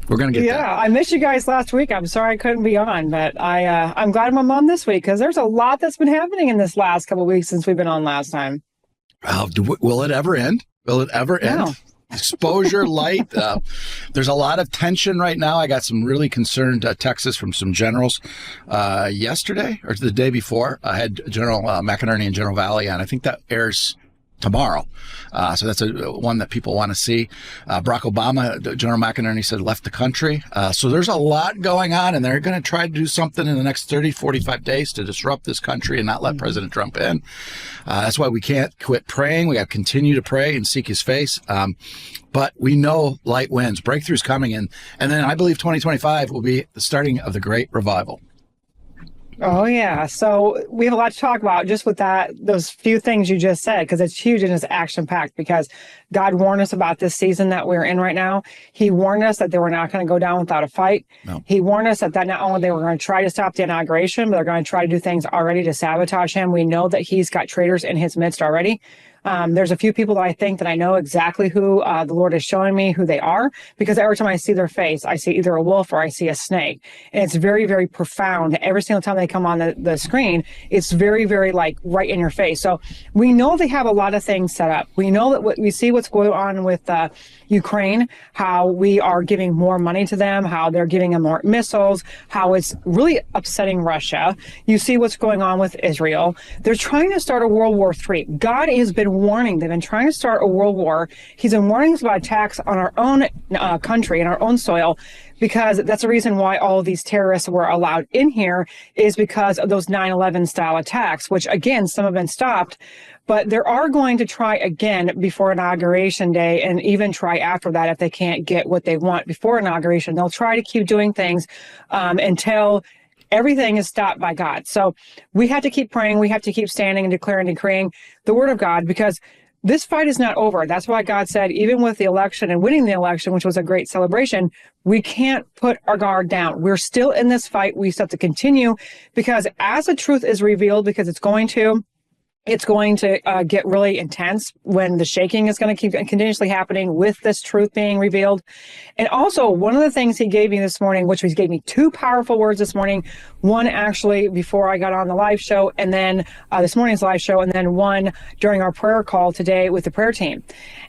We're going to get Yeah, I missed you guys last week. I'm sorry I couldn't be on, but I'm glad I'm on this week because there's a lot that's been happening in this last couple of weeks since we've been on last time. Will it ever end? Will it ever end? No. Exposure, light. There's a lot of tension right now. I got some really concerned texts from some generals yesterday or the day before. I had General McInerney and General Valley on. I think that airs tomorrow. So that's one that people want to see. Barack Obama, General McInerney said, left the country. So there's a lot going on, and they're going to try to do something in the next 30, 45 days to disrupt this country and not let President Trump in. That's why we can't quit praying. We got to continue to pray and seek his face. But we know light wins. Breakthrough's coming in. And then I believe 2025 will be the starting of the great revival. Oh, yeah. So we have a lot to talk about just with those few things you just said, because it's huge and it's action-packed, because God warned us about this season that we're in right now. He warned us that they were not going to go down without a fight. No. He warned us that not only they were going to try to stop the inauguration, but they're going to try to do things already to sabotage him. We know that he's got traitors in his midst already. There's a few people that I think that I know exactly who the Lord is showing me who they are, because every time I see their face, I see either a wolf or I see a snake. And it's very, very profound. Every single time they come on the screen, it's very, very like right in your face. So we know they have a lot of things set up. We know that we see what's going on with Ukraine, how we are giving more money to them, how they're giving them more missiles, how it's really upsetting Russia. You see what's going on with Israel. They're trying to start a World War III. God has been warning. They've been trying to start a world war. He's been warning us about attacks on our own country and our own soil, because that's the reason why all of these terrorists were allowed in here, is because of those 9/11 style attacks, which again, some have been stopped, but they are going to try again before Inauguration Day, and even try after that if they can't get what they want before inauguration. They'll try to keep doing things until everything is stopped by God. So we have to keep praying. We have to keep standing and declaring and decreeing the word of God, because this fight is not over. That's why God said, even with the election and winning the election, which was a great celebration, we can't put our guard down. We're still in this fight. We still have to continue, because as the truth is revealed, because it's going to get really intense when the shaking is going to keep continuously happening with this truth being revealed. And also, one of the things he gave me this morning, which he gave me two powerful words this morning, one actually before I got on the live show, and then this morning's live show, and then one during our prayer call today with the prayer team.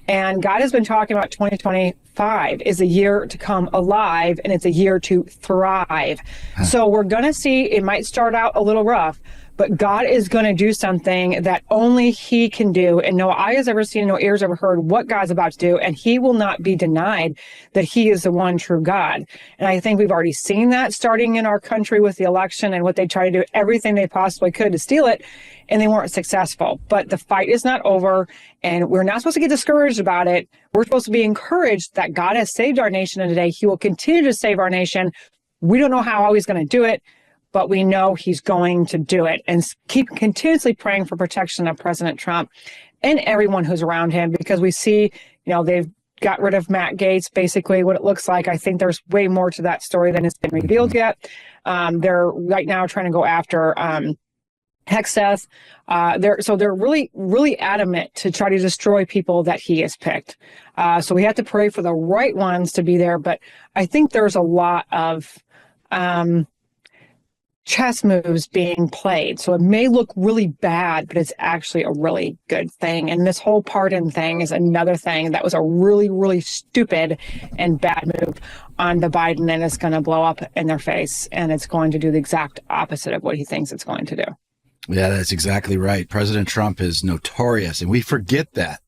And God has been talking about 2025 is a year to come alive, and it's a year to thrive. So we're going to see, it might start out a little rough, but God is going to do something that only he can do. And no eye has ever seen, no ears ever heard what God's about to do. And he will not be denied that he is the one true God. And I think we've already seen that starting in our country with the election and what they try to do, everything they possibly could to steal it. And they weren't successful. But the fight is not over. And we're not supposed to get discouraged about it. We're supposed to be encouraged that God has saved our nation. And today he will continue to save our nation. We don't know how he's going to do it, but we know he's going to do it. And keep continuously praying for protection of President Trump and everyone who's around him, because we see, they've got rid of Matt Gaetz, basically what it looks like. I think there's way more to that story than has been revealed yet. They're right now trying to go after Hegseth. They're really, really adamant to try to destroy people that he has picked. So we have to pray for the right ones to be there. But I think there's a lot of chess moves being played. So it may look really bad, but it's actually a really good thing. And this whole pardon thing is another thing that was a really, really stupid and bad move on the Biden, and it's going to blow up in their face, and it's going to do the exact opposite of what he thinks it's going to do. Yeah, that's exactly right. President Trump is notorious, and we forget that.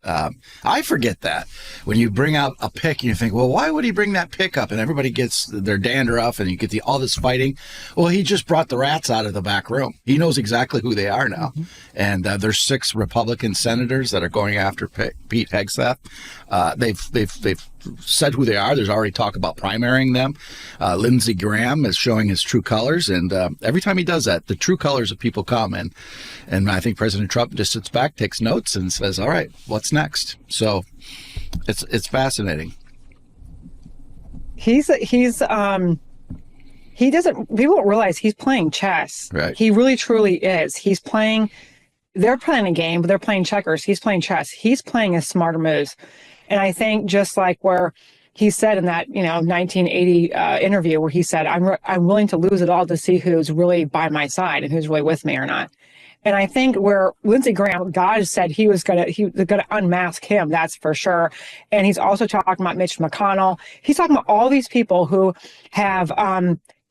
I forget that. When you bring out a pick and you think, well, why would he bring that pick up? And everybody gets their dander off, and you get all this fighting. Well, he just brought the rats out of the back room. He knows exactly who they are now. Mm-hmm. And there's 6 Republican senators that are going after Pete Hegseth. They've said who they are. There's already talk about primarying them. Lindsey Graham is showing his true colors, and every time he does that, the true colors of people come. And I think President Trump just sits back, takes notes, and says, "All right, what's next?" So it's fascinating. He doesn't. People don't realize he's playing chess. Right. He really, truly is. He's playing. They're playing a game, but they're playing checkers. He's playing chess. He's playing a smarter moves. And I think just like where he said in that 1980 interview where he said, I'm willing to lose it all to see who's really by my side and who's really with me or not. And I think where Lindsey Graham, God said he was gonna unmask him, that's for sure. And he's also talking about Mitch McConnell. He's talking about all these people who have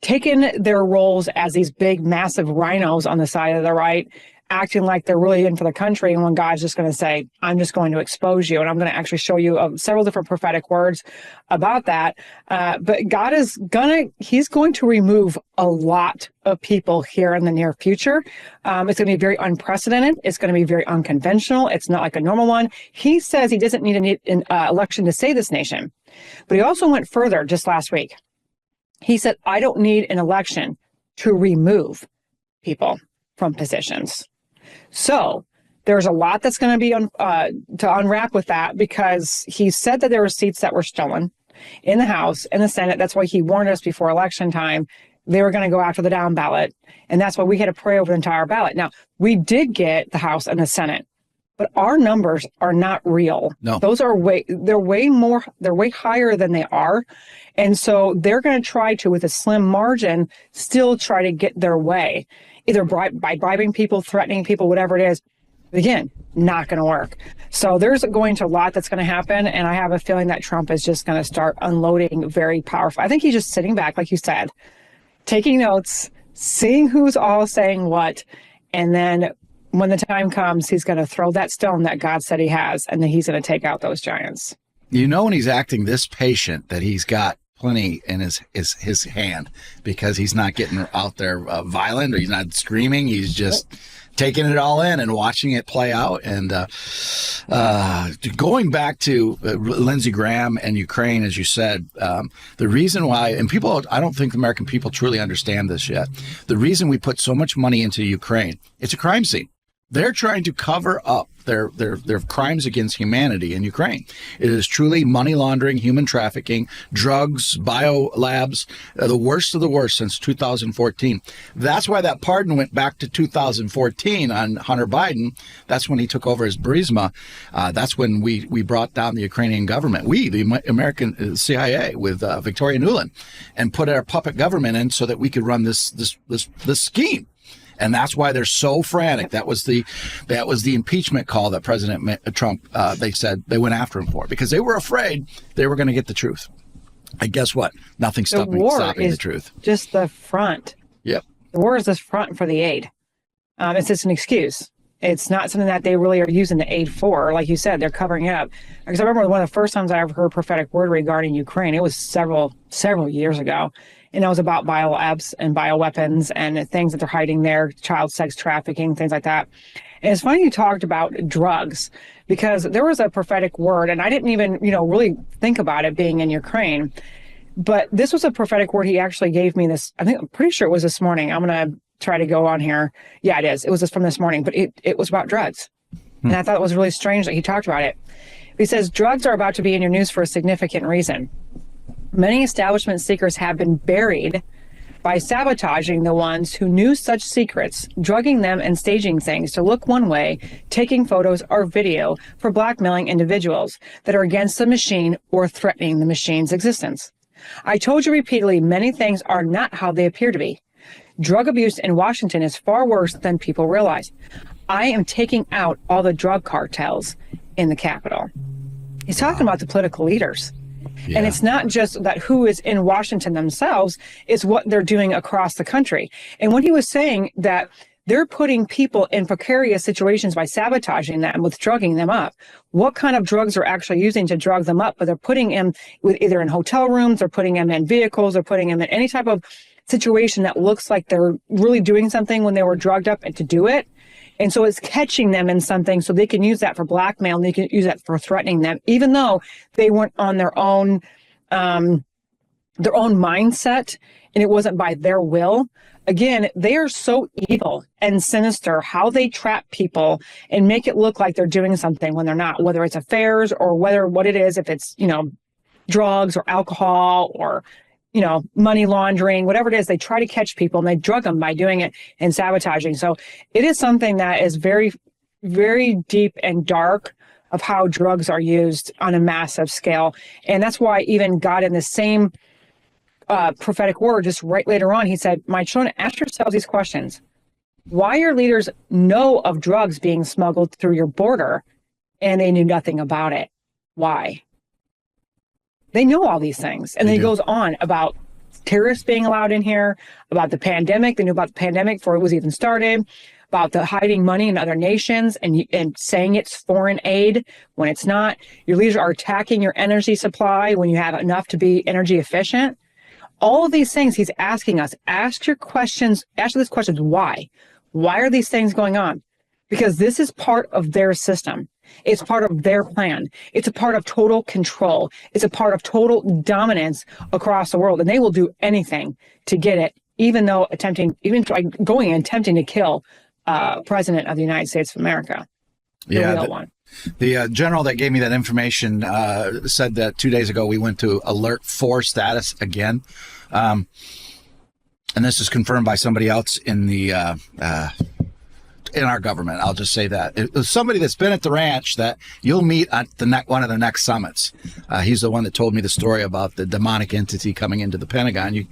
taken their roles as these big, massive rhinos on the side of the right, acting like they're really in for the country. And when God's just going to say, I'm just going to expose you. And I'm going to actually show you several different prophetic words about that. But God he's going to remove a lot of people here in the near future. It's going to be very unprecedented. It's going to be very unconventional. It's not like a normal one. He says he doesn't need an election to save this nation. But he also went further just last week. He said, I don't need an election to remove people from positions. So there's a lot that's going to be to unwrap with that, because he said that there were seats that were stolen in the House and the Senate. That's why he warned us before election time they were going to go after the down ballot. And that's why we had to pray over the entire ballot. Now, we did get the House and the Senate, but our numbers are not real. No. Those are they're way higher than they are. And so they're going to try to, with a slim margin, still try to get their way, either by bribing people, threatening people, whatever it is. Again, not going to work. So there's going to a lot that's going to happen. And I have a feeling that Trump is just going to start unloading very powerful. I think he's just sitting back, like you said, taking notes, seeing who's all saying what. And then when the time comes, he's going to throw that stone that God said he has, and then he's going to take out those giants. You know, when he's acting this patient, that he's got plenty in his hand, because he's not getting out there violent, or he's not screaming. He's just taking it all in and watching it play out. And going back to Lindsey Graham and Ukraine, as you said, the reason why, and people, I don't think the American people truly understand this yet. The reason we put so much money into Ukraine, it's a crime scene. They're trying to cover up their crimes against humanity in Ukraine. It is truly money laundering, human trafficking, drugs, bio labs, the worst of the worst since 2014. That's why that pardon went back to 2014 on Hunter Biden. That's when he took over as Burisma. That's when we brought down the Ukrainian government. We, the American CIA, with Victoria Nuland, and put our puppet government in so that we could run this scheme. And that's why they're so frantic. That was the impeachment call that President Trump, they said they went after him for, because they were afraid they were going to get the truth. And guess what? Nothing's stopping the truth. Just the front. Yep. The war is the front for the aid. It's just an excuse. It's not something that they really are using the aid for. Like you said, they're covering it up. Because I remember one of the first times I ever heard a prophetic word regarding Ukraine, it was several years ago. And that was about biolabs and bioweapons and things that they're hiding there, child sex trafficking, things like that. And it's funny you talked about drugs, because there was a prophetic word, and I didn't even, really think about it being in Ukraine. But this was a prophetic word he actually gave me this, I'm pretty sure it was this morning. I'm going to try to go on here. Yeah, it is. It was just from this morning, but it was about drugs. And I thought it was really strange that he talked about it. He says, drugs are about to be in your news for a significant reason. Many establishment seekers have been buried by sabotaging the ones who knew such secrets, drugging them and staging things to look one way, taking photos or video for blackmailing individuals that are against the machine or threatening the machine's existence. I told you repeatedly, many things are not how they appear to be. Drug abuse in Washington is far worse than people realize. I am taking out all the drug cartels in the Capitol. He's talking about the political leaders. Yeah. And it's not just that who is in Washington themselves, it's what they're doing across the country. And when he was saying that they're putting people in precarious situations by sabotaging them with drugging them up, what kind of drugs are actually using to drug them up? But they're putting them with either in hotel rooms, or putting them in vehicles, or putting them in any type of situation that looks like they're really doing something when they were drugged up and to do it. And so it's catching them in something so they can use that for blackmail, and they can use that for threatening them, even though they weren't on their own mindset and it wasn't by their will. Again, they are so evil and sinister how they trap people and make it look like they're doing something when they're not, whether it's affairs or what it is, if it's, drugs or alcohol or money laundering, whatever it is, they try to catch people and they drug them by doing it and sabotaging. So it is something that is very, very deep and dark. of how drugs are used on a massive scale. And that's why even God in the same prophetic word, just right later on, he said, my children, ask yourselves these questions. Why your leaders know of drugs being smuggled through your border and they knew nothing about it? Why? They know all these things. And then he goes on about terrorists being allowed in here, about the pandemic. They knew about the pandemic before it was even started, about the hiding money in other nations and saying it's foreign aid when it's not. Your leaders are attacking your energy supply when you have enough to be energy efficient. All of these things he's asking us, ask these questions, why? Why are these things going on? Because this is part of their system. It's part of their plan. It's a part of total control. It's a part of total dominance across the world. And they will do anything to get it, even going and attempting to kill President of the United States of America. The real one. The general that gave me that information said that 2 days ago we went to Alert 4 status again. And this is confirmed by somebody else in the in our government. I'll just say that. It was somebody that's been at the ranch that you'll meet at one of the next summits. He's the one that told me the story about the demonic entity coming into the Pentagon.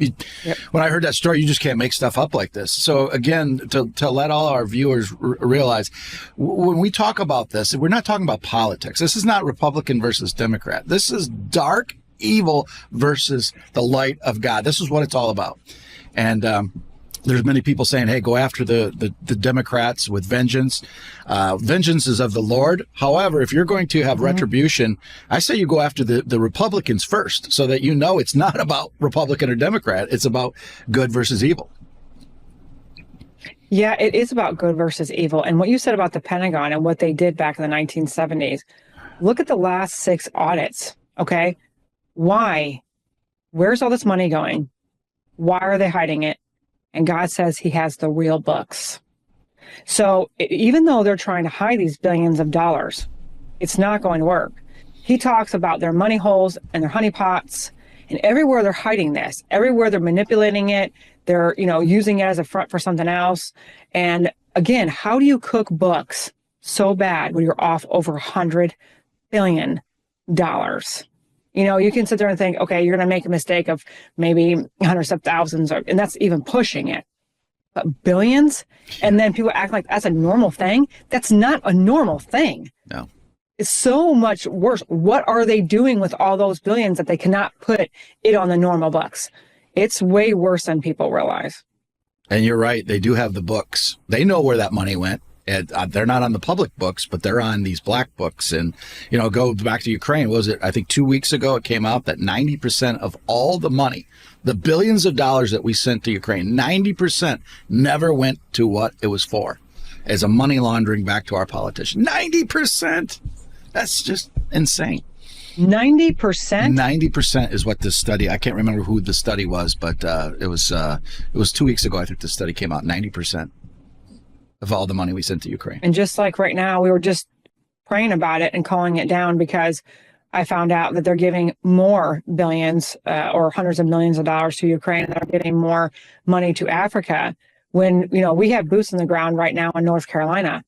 When I heard that story, you just can't make stuff up like this. So again, to let all our viewers realize, when we talk about this, we're not talking about politics. This is not Republican versus Democrat. This is dark evil versus the light of God. This is what it's all about. And there's many people saying, hey, go after the Democrats with vengeance. Vengeance is of the Lord. However, if you're going to have retribution, I say you go after the Republicans first, so that you know it's not about Republican or Democrat. It's about good versus evil. Yeah, it is about good versus evil. And what you said about the Pentagon and what they did back in the 1970s, look at the last 6 audits, okay? Why? Where's all this money going? Why are they hiding it? And God says he has the real books. So even though they're trying to hide these billions of dollars, it's not going to work. He talks about their money holes and their honeypots, and everywhere they're hiding this, everywhere they're manipulating it, they're, using it as a front for something else. And again, how do you cook books so bad when you're off over $100 billion? You can sit there and think, okay, you're going to make a mistake of maybe hundreds of thousands, and that's even pushing it. But billions? And then people act like that's a normal thing. That's not a normal thing. No. It's so much worse. What are they doing with all those billions that they cannot put it on the normal books? It's way worse than people realize. And you're right. They do have the books. They know where that money went. And they're not on the public books, but they're on these black books. And, go back to Ukraine. What was it? I think 2 weeks ago, it came out that 90% of all the money, the billions of dollars that we sent to Ukraine, 90% never went to what it was for, as a money laundering back to our politicians. 90%. That's just insane. 90%? 90% is what this study, I can't remember who the study was, but it was 2 weeks ago, I think the study came out, 90%. Of all the money we sent to Ukraine. And just like right now, we were just praying about it and calling it down because I found out that they're giving more billions or hundreds of millions of dollars to Ukraine, and they're getting more money to Africa when, we have boots on the ground right now in North Carolina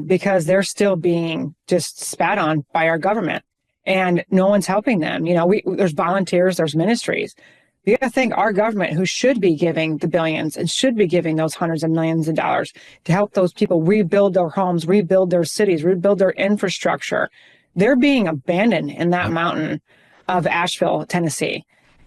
because they're still being just spat on by our government and no one's helping them. There's volunteers, there's ministries. You got to think our government, who should be giving the billions and should be giving those hundreds of millions of dollars to help those people rebuild their homes, rebuild their cities, rebuild their infrastructure. They're being abandoned in that mountain of Asheville, Tennessee.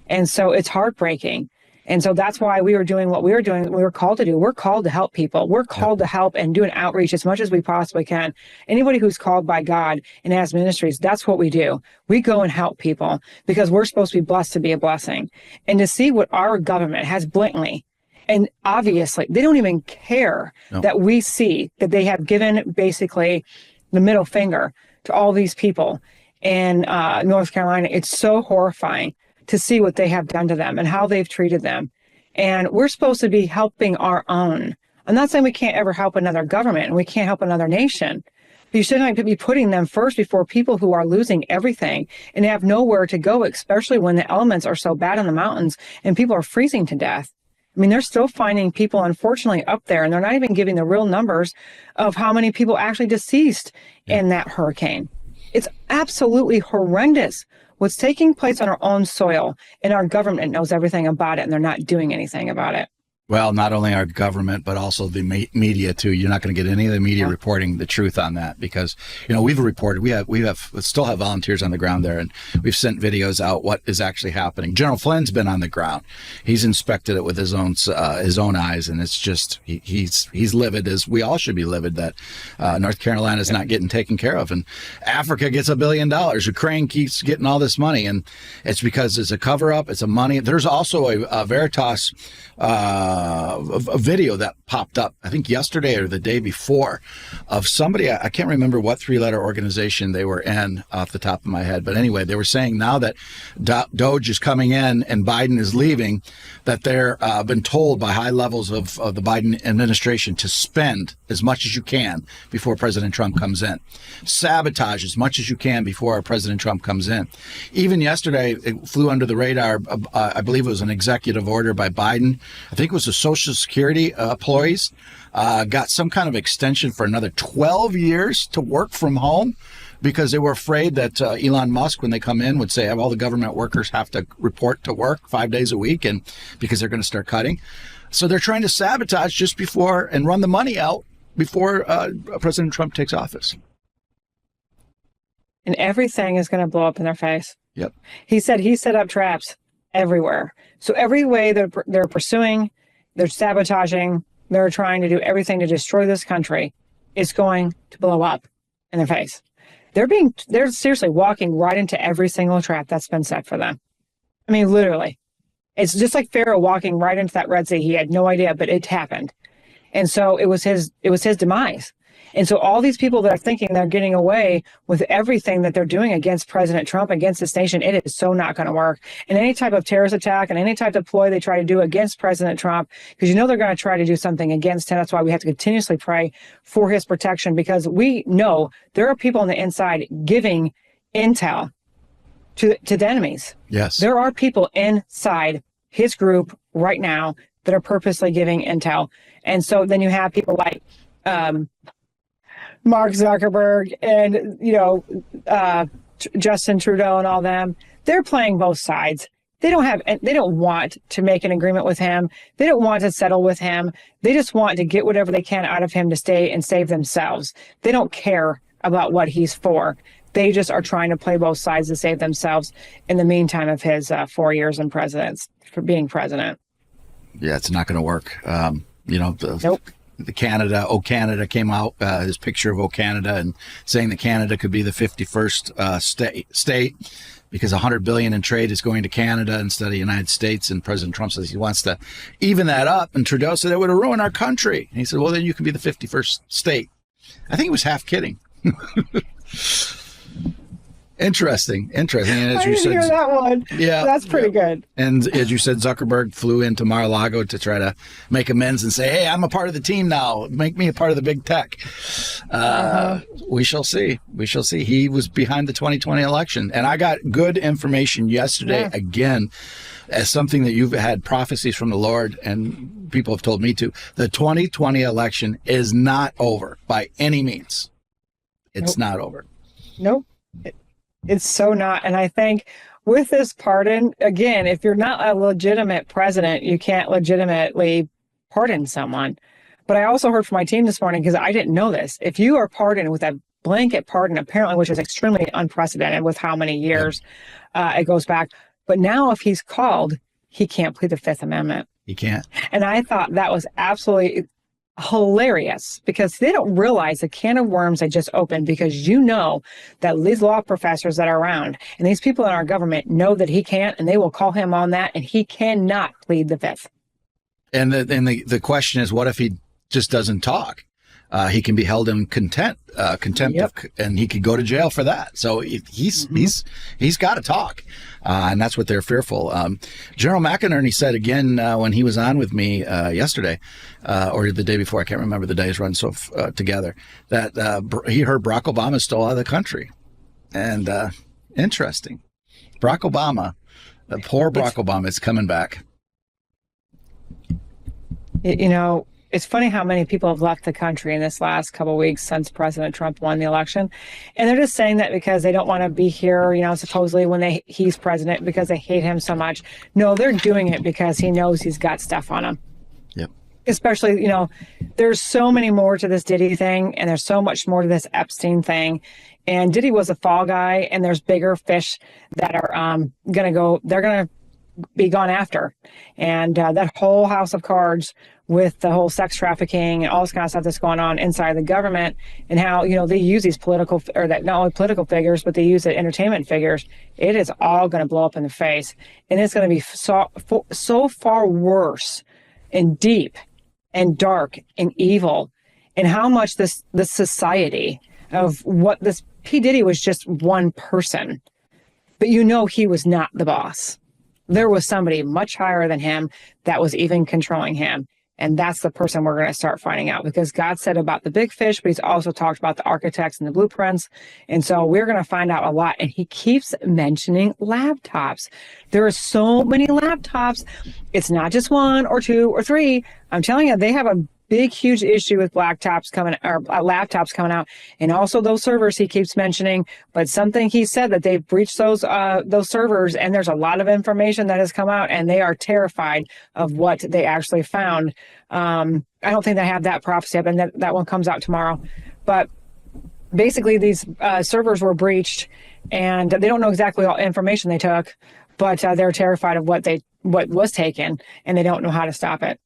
And so it's heartbreaking. And so that's why we were doing what we were doing, we were called to do. We're called to help people. We're called to help and do an outreach as much as we possibly can. Anybody who's called by God and has ministries, that's what we do. We go and help people because we're supposed to be blessed to be a blessing. And to see what our government has blatantly, and obviously, they don't even care that we see that they have given basically the middle finger to all these people in North Carolina. It's so horrifying to see what they have done to them and how they've treated them. And we're supposed to be helping our own. I'm not saying we can't ever help another government and we can't help another nation. But you shouldn't be putting them first before people who are losing everything and have nowhere to go, especially when the elements are so bad in the mountains and people are freezing to death. I I mean, they're still finding people, unfortunately, up there, and they're not even giving the real numbers of how many people actually deceased in that hurricane. It's absolutely horrendous what's taking place on our own soil, and our government knows everything about it, and they're not doing anything about it. Well, not only our government, but also the media too. You're not going to get any of the media reporting the truth on that because, we've reported, we still have volunteers on the ground there, and we've sent videos out what is actually happening. General Flynn's been on the ground. He's inspected it with his own eyes, and it's just, he's livid, as we all should be livid that North Carolina is not getting taken care of. And Africa gets $1 billion. Ukraine keeps getting all this money, and it's because it's a cover up. It's a money. There's also a Veritas, a video that popped up, I think yesterday or the day before, of somebody, I can't remember what 3-letter organization they were in off the top of my head. But anyway, they were saying now that Doge is coming in and Biden is leaving, that they're been told by high levels of the Biden administration to spend as much as you can before President Trump comes in. Sabotage as much as you can before President Trump comes in. Even yesterday, it flew under the radar. I believe it was an executive order by Biden. I think it was the Social Security employees got some kind of extension for another 12 years to work from home because they were afraid that Elon Musk, when they come in, would say all the government workers have to report to work 5 days a week, and because they're going to start cutting. So they're trying to sabotage just before and run the money out before President Trump takes office. And everything is going to blow up in their face. Yep. He said he set up traps everywhere. So every way they're pursuing, they're sabotaging, they're trying to do everything to destroy this country, is going to blow up in their face. They're seriously walking right into every single trap that's been set for them. I mean, literally. It's just like Pharaoh walking right into that Red Sea. He had no idea, but it happened. And so it was his demise. And so all these people that are thinking they're getting away with everything that they're doing against President Trump, against this nation, it is so not going to work. And any type of terrorist attack and any type of ploy they try to do against President Trump, because they're going to try to do something against him. That's why we have to continuously pray for his protection, because we know there are people on the inside giving intel to the enemies. Yes. There are people inside his group right now that are purposely giving intel. And so then you have people like Mark Zuckerberg and, Justin Trudeau and all them. They're playing both sides. They don't want to make an agreement with him. They don't want to settle with him. They just want to get whatever they can out of him to stay and save themselves. They don't care about what he's for. They just are trying to play both sides to save themselves in the meantime of his 4 years in for being president. Yeah, it's not going to work. Nope. The Canada came out, his picture of Canada, and saying that Canada could be the 51st state because $100 billion in trade is going to Canada instead of the United States. And President Trump says he wants to even that up. And Trudeau said it would have ruined our country. And he said, well, then you can be the 51st state. I think he was half kidding. Interesting. And as I you didn't said, hear that one. Yeah, that's pretty good. And as you said, Zuckerberg flew into Mar-a-Lago to try to make amends and say, "Hey, I'm a part of the team now. Make me a part of the big tech." We shall see. We shall see. He was behind the 2020 election, and I got good information yesterday again, as something that you've had prophecies from the Lord, and people have told me to. The 2020 election is not over by any means. It's not over. Nope. It's so not. And I think with this pardon, again, if you're not a legitimate president, you can't legitimately pardon someone. But I also heard from my team this morning, because I didn't know this. If you are pardoned with a blanket pardon, apparently, which is extremely unprecedented with how many years it goes back. But now if he's called, he can't plead the Fifth Amendment. He can't. And I thought that was absolutely hilarious, because they don't realize the can of worms they just opened, because that these law professors that are around and these people in our government know that he can't, and they will call him on that, and he cannot plead the Fifth. And the question is, what if he just doesn't talk? He can be held in contempt, and he could go to jail for that. So he's got to talk, and that's what they're fearful. General McInerney said again when he was on with me yesterday, or the day before, I can't remember, the days run so together, that he heard Barack Obama is still out of the country. And interesting, Barack Obama, poor Barack Obama is coming back. You know, it's funny how many people have left the country in this last couple of weeks since President Trump won the election. And they're just saying that because they don't want to be here, you know, supposedly when he's president because they hate him so much. No, they're doing it because he knows he's got stuff on him. Yep. Especially, you know, there's so many more to this Diddy thing, and there's so much more to this Epstein thing. And Diddy was a fall guy, and there's bigger fish that are they're going to be gone after. And that whole house of cards with the whole sex trafficking and all this kind of stuff that's going on inside the government, and how, you know, they use these political, or that not only political figures, but they use the entertainment figures. It is all going to blow up in the face. And it's going to be so far worse and deep and dark and evil, and how much this society of what this P. Diddy was just one person, but you know, he was not the boss. There was somebody much higher than him that was even controlling him. And that's the person we're going to start finding out, because God said about the big fish, but he's also talked about the architects and the blueprints. And so we're going to find out a lot. And he keeps mentioning laptops. There are so many laptops. It's not just one or two or three. I'm telling you, they have a big, huge issue with laptops coming out, and also those servers he keeps mentioning. But something he said that they've breached those servers, and there's a lot of information that has come out, and they are terrified of what they actually found. I don't think they have that prophecy up, and that one comes out tomorrow. But basically, these servers were breached, and they don't know exactly all information they took, but they're terrified of what was taken, and they don't know how to stop it.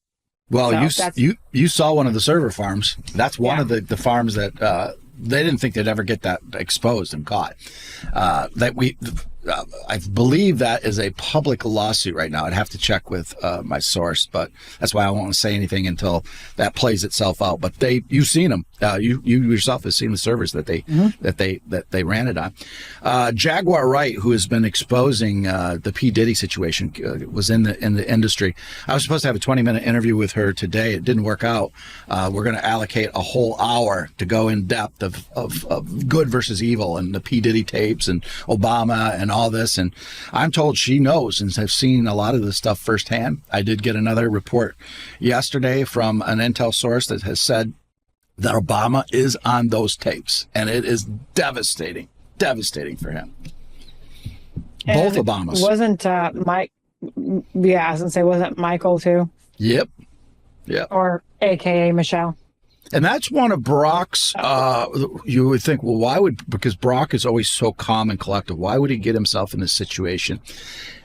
Well, so you saw one of the server farms. That's one of the farms that they didn't think they'd ever get that exposed and caught. I believe that is a public lawsuit right now. I'd have to check with my source, but that's why I won't want to say anything until that plays itself out. But you've seen them. You yourself have seen the servers that they ran it on. Jaguar Wright, who has been exposing the P. Diddy situation, was in the industry. I was supposed to have a 20-minute interview with her today. It didn't work out. We're going to allocate a whole hour to go in depth of good versus evil and the P. Diddy tapes and Obama and all this. And I'm told she knows and has seen a lot of this stuff firsthand. I did get another report yesterday from an intel source that has said that Obama is on those tapes, and it is devastating for him. And both Obamas. Wasn't Mike? Yeah, I was gonna say, wasn't Michael too? Yep. Or AKA Michelle. And that's one of Brock's, you would think, well, because Brock is always so calm and collective, why would he get himself in this situation?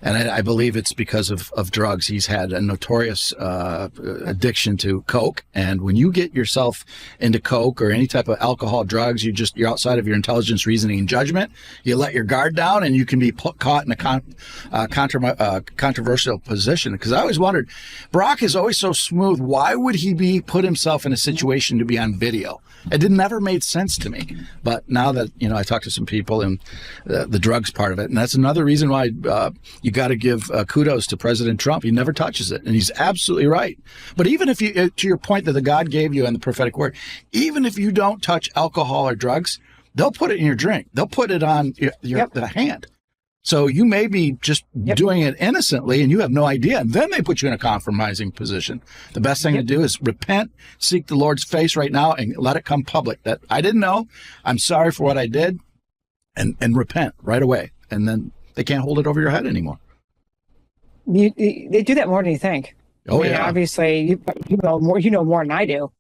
And I believe it's because of drugs. He's had a notorious addiction to Coke. And when you get yourself into Coke or any type of alcohol, drugs, you're outside of your intelligence, reasoning, and judgment. You let your guard down, and you can be caught in a controversial position. Because I always wondered, Brock is always so smooth. Why would he put himself in a situation to be on video? It never made sense to me. But now that, I talked to some people and the drugs part of it, and that's another reason why you got to give kudos to President Trump. He never touches it, and he's absolutely right. But even if you, to your point that the God gave you in the prophetic word, even if you don't touch alcohol or drugs, they'll put it in your drink. They'll put it on your hand. So you may be just doing it innocently and you have no idea. And then they put you in a compromising position. The best thing to do is repent, seek the Lord's face right now, and let it come public. That I didn't know. I'm sorry for what I did, and repent right away. And then they can't hold it over your head anymore. They do that more than you think. Obviously, you know more than I do.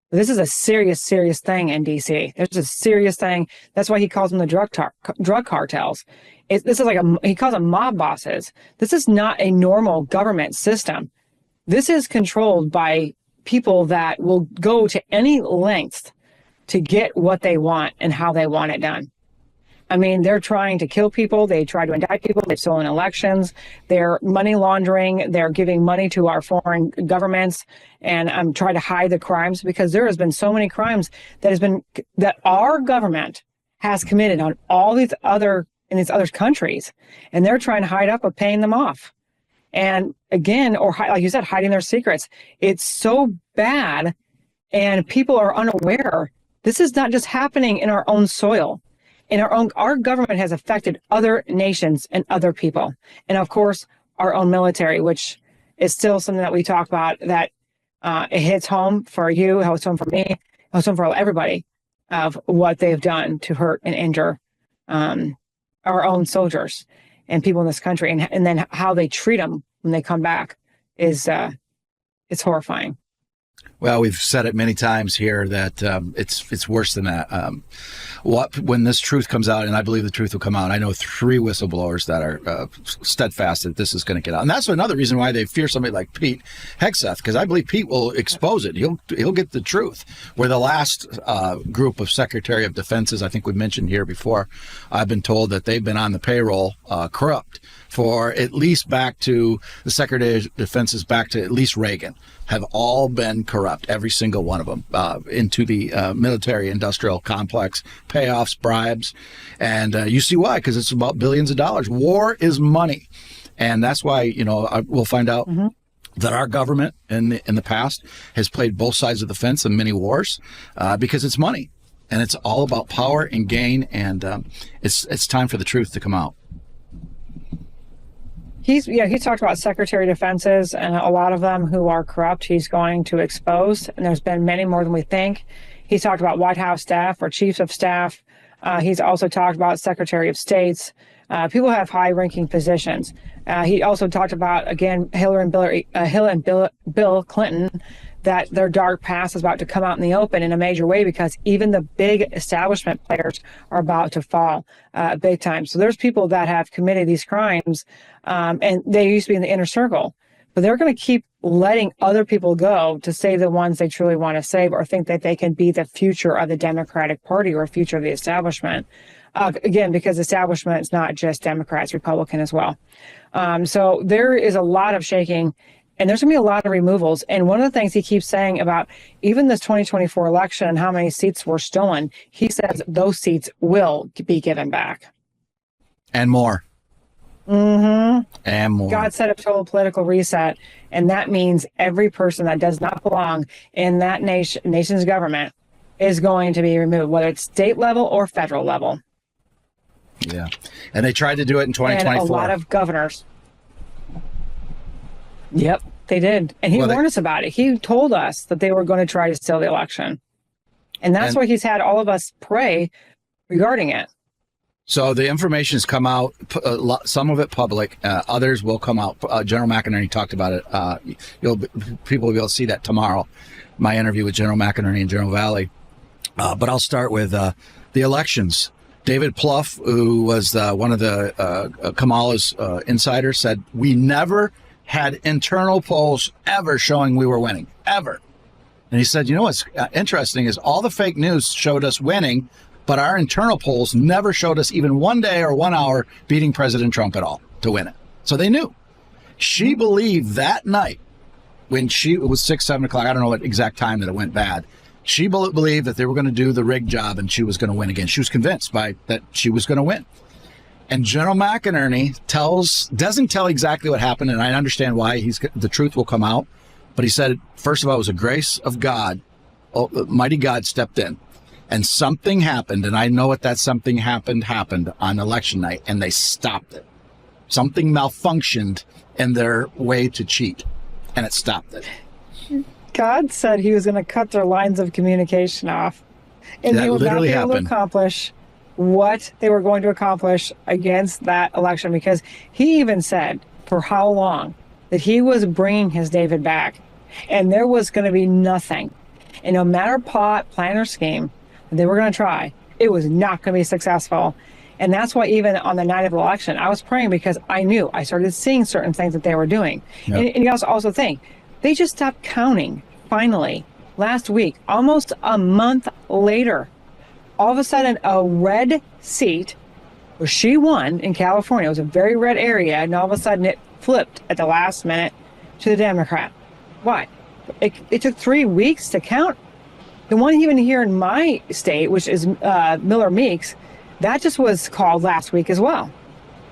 This is a serious thing in D.C. There's a serious thing. That's why he calls them the drug cartels. This is he calls them mob bosses. This is not a normal government system. This is controlled by people that will go to any length to get what they want and how they want it done. I mean, they're trying to kill people. They try to indict people. They've stolen elections. They're money laundering. They're giving money to our foreign governments and trying to hide the crimes, because there has been so many crimes that our government has committed on all these other countries, and they're trying to hide up or paying them off. And again, or like you said, hiding their secrets. It's so bad, and people are unaware. This is not just happening in our own soil. Our government has affected other nations and other people. And of course, our own military, which is still something that we talk about, that It hits home for you, it hits home for me, it hits home for everybody of what they've done to hurt and injure our own soldiers and people in this country, and then how they treat them when they come back is it's horrifying. Well, we've said it many times here that it's worse than that. When this truth comes out, and I believe the truth will come out, I know 3 whistleblowers that are steadfast that this is going to get out, and that's another reason why they fear somebody like Pete Hegseth, because I believe Pete will expose it. He'll get the truth. Where the last group of Secretary of Defenses, I think we mentioned here before, I've been told that they've been on the payroll corrupt for at least back to the Secretary of Defenses, back to at least Reagan, have all been corrupt, every single one of them, into the military-industrial complex, payoffs, bribes. And you see why, because it's about billions of dollars. War is money. And that's why, we'll find out that our government in the past has played both sides of the fence in many wars because it's money. And it's all about power and gain. And it's time for the truth to come out. He talked about Secretary of Defenses and a lot of them who are corrupt he's going to expose, and there's been many more than we think. He's talked about White House staff or chiefs of staff. He's also talked about Secretary of States. People have high-ranking positions. He also talked about, again, Hillary and Bill Clinton, that their dark past is about to come out in the open in a major way because even the big establishment players are about to fall big time. So there's people that have committed these crimes, and they used to be in the inner circle, but they're going to keep letting other people go to save the ones they truly want to save or think that they can be the future of the Democratic Party or future of the establishment. Again, because establishment is not just Democrats, Republican as well. So there is a lot of shaking. And there's going to be a lot of removals. And one of the things he keeps saying about even this 2024 election and how many seats were stolen, he says those seats will be given back. And more. Mm-hmm. And more. God set a total political reset. And that means every person that does not belong in that nation's government is going to be removed, whether it's state level or federal level. Yeah. And they tried to do it in 2024. And a lot of governors. Yep, they did. And he warned us about it. He told us that they were going to try to steal the election. And that's why he's had all of us pray regarding it. So the information has come out, some of it public, others will come out. General McInerney talked about it. People will be able to see that tomorrow, my interview with General McInerney and General Valley. But I'll start with the elections. David Plouffe, who was one of the Kamala's insiders, said, we never had internal polls ever showing we were winning, ever. And he said, what's interesting is all the fake news showed us winning, but our internal polls never showed us even 1 day or 1 hour beating President Trump at all to win it. So they knew. She believed that night when it was 6, 7 o'clock, I don't know what exact time that it went bad. She believed that they were going to do the rigged job and she was going to win again. She was convinced that she was going to win. And General McInerney doesn't tell exactly what happened, and I understand why. The truth will come out. But he said, first of all, it was a grace of God. Mighty God stepped in. And something happened, and I know what that something happened on election night, and they stopped it. Something malfunctioned in their way to cheat, and it stopped it. God said he was going to cut their lines of communication off. And they would not be able to accomplish what they were going to accomplish against that election, because he even said for how long that he was bringing his David back, and there was going to be nothing, and no matter plot, plan, or scheme that they were going to try, it was not going to be successful. And that's why even on the night of the election, I was praying, because I started seeing certain things that they were doing. Yep. And you also think they just stopped counting finally last week, almost a month later. All of a sudden, a red seat where she won in California, it was a very red area, and all of a sudden it flipped at the last minute to the Democrat. Why? It took 3 weeks to count. The one even here in my state, which is Miller Meeks, that just was called last week as well.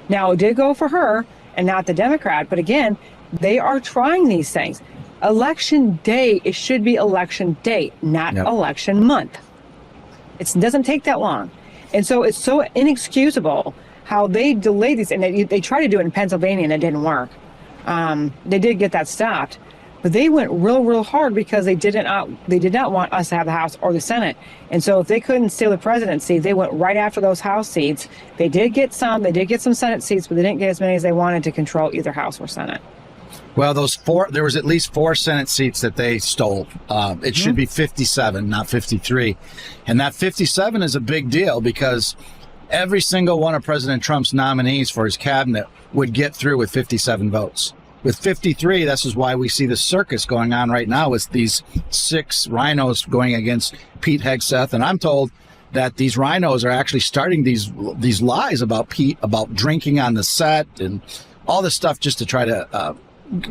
Now, it did go for her and not the Democrat, but again, they are trying these things. Election day, it should be election day, not election month. It doesn't take that long. And so it's so inexcusable how they delayed these, and they tried to do it in Pennsylvania and it didn't work. They did get that stopped. But they went real hard because they did not want us to have the House or the Senate. And so if they couldn't steal the presidency, they went right after those House seats. They did get some Senate seats, but they didn't get as many as they wanted to control either House or Senate. Well, there was at least 4 Senate seats that they stole. It should be 57, not 53. And that 57 is a big deal because every single one of President Trump's nominees for his cabinet would get through with 57 votes. With 53, this is why we see the circus going on right now with these 6 rhinos going against Pete Hegseth. And I'm told that these rhinos are actually starting these lies about Pete, about drinking on the set and all this stuff just to try to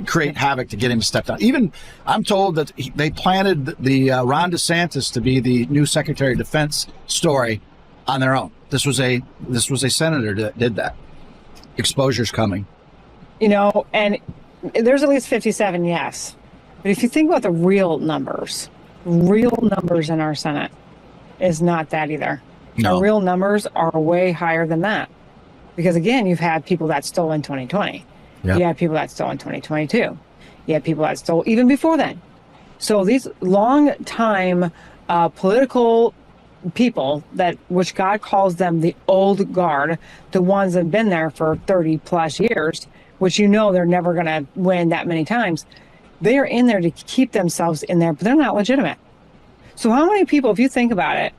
create havoc to get him to step down. Even I'm told that they planted the Ron DeSantis to be the new Secretary of Defense story on their own. This was a senator that did that. Exposure's coming. And there's at least 57, yes. But if you think about the real numbers in our Senate is not that either. No. The real numbers are way higher than that. Because again, you've had people that stole in 2020. Yep. You had people that stole in 2022. You had people that stole even before then. So these long time political people which God calls them the old guard, the ones that have been there for 30 plus years, which they're never going to win that many times. They are in there to keep themselves in there, but they're not legitimate. So how many people, if you think about it,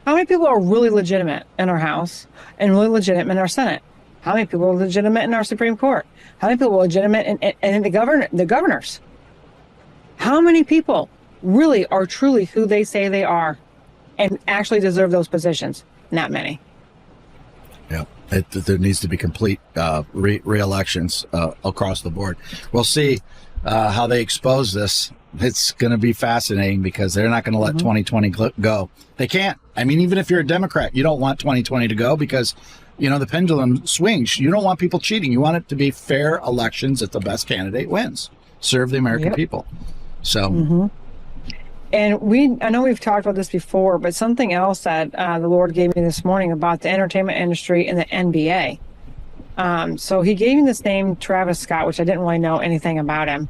how many people are really legitimate in our House and really legitimate in our Senate? How many people are legitimate in our Supreme Court? How many people are legitimate in the governors? How many people really are truly who they say they are and actually deserve those positions? Not many. Yeah, there needs to be complete re-elections across the board. We'll see how they expose this. It's going to be fascinating because they're not going to let 2020 go. They can't. I mean, even if you're a Democrat, you don't want 2020 to go because, the pendulum swings. You don't want people cheating. You want it to be fair elections that the best candidate wins. Serve the American people. So. And I know we've talked about this before, but something else that the Lord gave me this morning about the entertainment industry and the NBA. So he gave me this name, Travis Scott, which I didn't really know anything about him.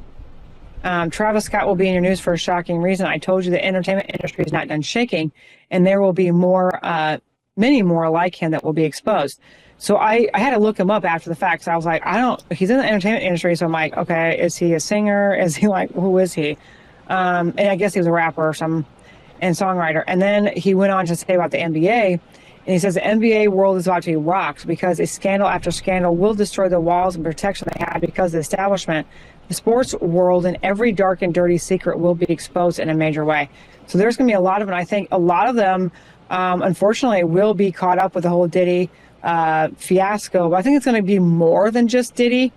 Travis Scott will be in your news for a shocking reason. I told you the entertainment industry is not done shaking, and there will be many more like him that will be exposed. So I had to look him up after the fact. So I was like, he's in the entertainment industry. So I'm like, okay, is he a singer? Is he who is he? And I guess he was a rapper or some and songwriter. And then he went on to say about the NBA, and he says the NBA world is about to be rocked because a scandal after scandal will destroy the walls and protection they had because of the establishment. The sports world and every dark and dirty secret will be exposed in a major way. So there's going to be a lot of them. I think a lot of them, unfortunately, will be caught up with the whole Diddy fiasco. But I think it's going to be more than just Diddy.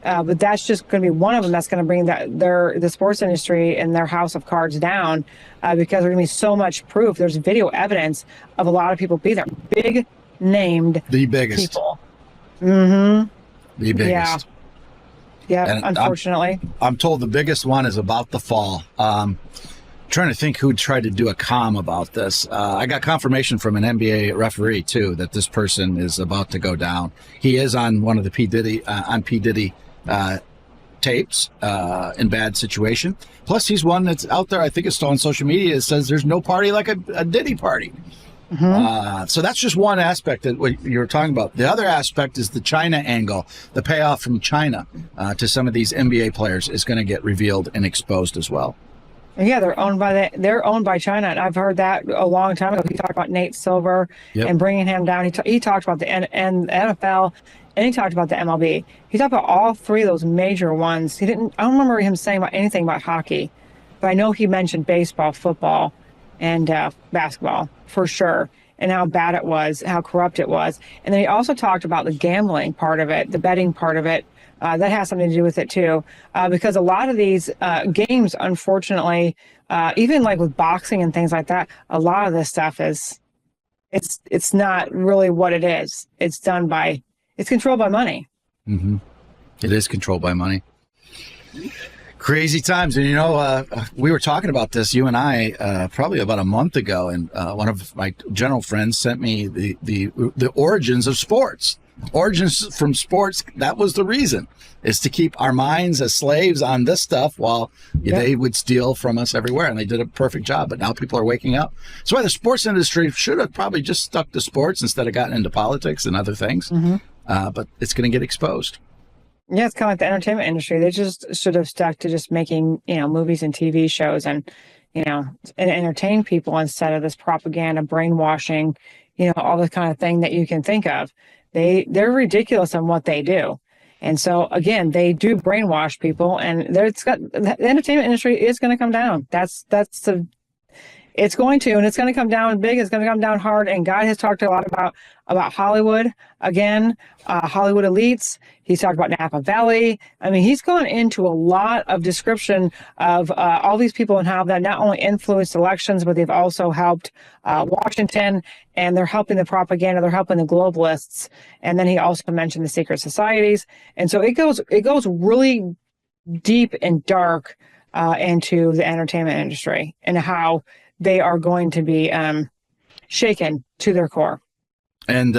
But that's just going to be one of them that's going to bring the sports industry and their house of cards down because there's going to be so much proof. There's video evidence of a lot of people be there. Big named the biggest people. The biggest. Yeah, unfortunately. I'm told the biggest one is about to fall. Trying to think who tried to do a comm about this. I got confirmation from an NBA referee too that this person is about to go down. He is on one of the P. Diddy tapes in bad situation. Plus, he's one that's out there. I think it's still on social media. It says there's no party like a Diddy party. So that's just one aspect that what you were talking about. The other aspect is the China angle. The payoff from China to some of these NBA players is going to get revealed and exposed as well. Yeah, they're owned by China, and I've heard that a long time ago. He talked about Nate Silver and bringing him down. He talked about the NFL, and he talked about the MLB. He talked about all three of those major ones. I don't remember him saying anything about hockey, but I know he mentioned baseball, football, and basketball for sure, and how bad it was, how corrupt it was. And then he also talked about the gambling part of it, the betting part of it. That has something to do with it too, because a lot of these games, unfortunately, even like with boxing and things like that, a lot of this stuff it's not really what it is. It's controlled by money. Mm-hmm. It is controlled by money. Crazy times. And, we were talking about this, you and I, probably about a month ago, and one of my general friends sent me the origins of sports. Origins from sports, that was the reason, is to keep our minds as slaves on this stuff while they would steal from us everywhere. And they did a perfect job. But now people are waking up. That's why the sports industry should have probably just stuck to sports instead of gotten into politics and other things. But it's going to get exposed. Yeah, it's kind of like the entertainment industry. They just should have stuck to just making, movies and TV shows and entertain people instead of this propaganda, brainwashing, all the kind of thing that you can think of. They're ridiculous on what they do. And so, again, they do brainwash people, and the entertainment industry is going to come down. It's going to, and it's going to come down big. It's going to come down hard. And God has talked a lot about Hollywood again, Hollywood elites. He's talked about Napa Valley. I mean, he's gone into a lot of description of all these people and how that not only influenced elections, but they've also helped Washington, and they're helping the propaganda. They're helping the globalists. And then he also mentioned the secret societies. And so it goes really deep and dark into the entertainment industry and how they are going to be shaken to their core. And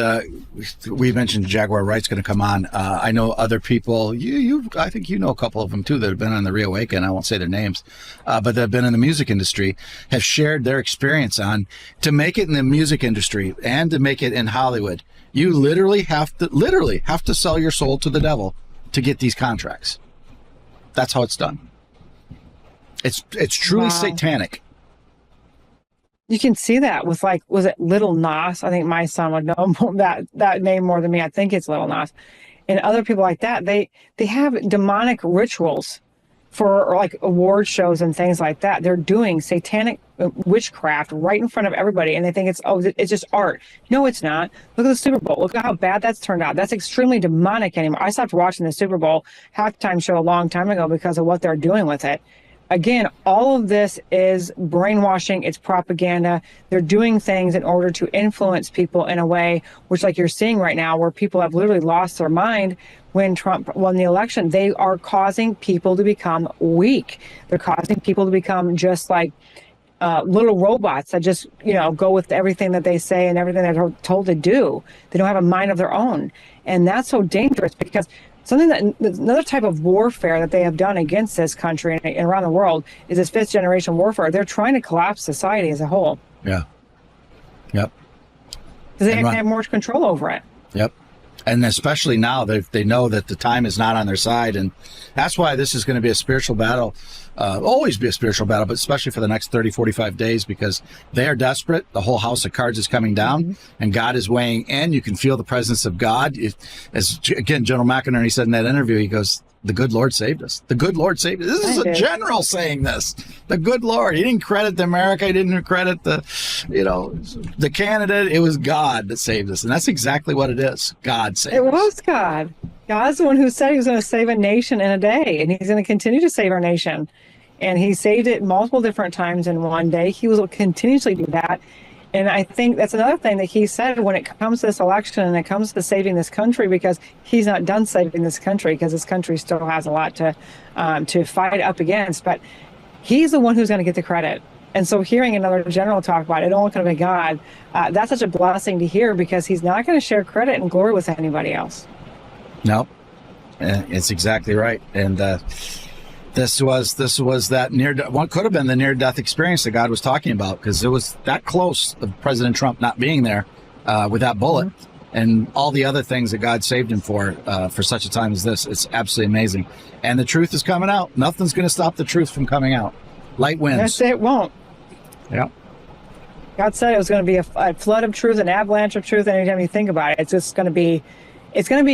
we mentioned Jaguar Wright's going to come on. I know other people. I think you know a couple of them too that have been on the Reawaken. I won't say their names, but that have been in the music industry, have shared their experience on to make it in the music industry and to make it in Hollywood. You literally have to sell your soul to the devil to get these contracts. That's how it's done. It's truly satanic. You can see that with, like, was it Little Nas? I think my son would know that name more than me. I think it's Little Nas. And other people like that, they have demonic rituals for, like, award shows and things like that. They're doing satanic witchcraft right in front of everybody, and they think it's just art. No, it's not. Look at the Super Bowl. Look at how bad that's turned out. That's extremely demonic anymore. I stopped watching the Super Bowl halftime show a long time ago because of what they're doing with it. Again, all of this is brainwashing. It's propaganda. They're doing things in order to influence people in a way, which, like you're seeing right now, where people have literally lost their mind when Trump won the election. They are causing people to become weak. They're causing people to become just like little robots that just, go with everything that they say and everything they're told to do. They don't have a mind of their own. And that's so dangerous because another type of warfare that they have done against this country and around the world is this fifth generation warfare. They're trying to collapse society as a whole. Yeah. Yep. Because they have more control over it. Yep. And especially now they know that the time is not on their side. And that's why this is going to be a spiritual battle, always be a spiritual battle, but especially for the next 30, 45 days, because they are desperate. The whole house of cards is coming down and God is weighing in. You can feel the presence of God. As again, General McInerney said in that interview, he goes, the good Lord saved us. The good Lord saved us. This is a general saying this. The good Lord. He didn't credit America. He didn't credit the candidate. It was God that saved us. And that's exactly what it is. God saved us. It was God. God's the one who said he was going to save a nation in a day. And he's going to continue to save our nation. And he saved it multiple different times in one day. He will continuously do that. And I think that's another thing that he said when it comes to this election and it comes to saving this country, because he's not done saving this country, because this country still has a lot to fight up against. But he's the one who's going to get the credit. And so hearing another general talk about it all could have been God, that's such a blessing to hear, because he's not going to share credit and glory with anybody else. No, it's exactly right. And This was that what could have been the near-death experience that God was talking about, because it was that close of President Trump not being there with that bullet and all the other things that God saved him for such a time as this. It's absolutely amazing. And the truth is coming out. Nothing's going to stop the truth from coming out. Light wins. Yes, it won't. Yeah. God said it was going to be a flood of truth, an avalanche of truth. Anytime you think about it, it's just going to be,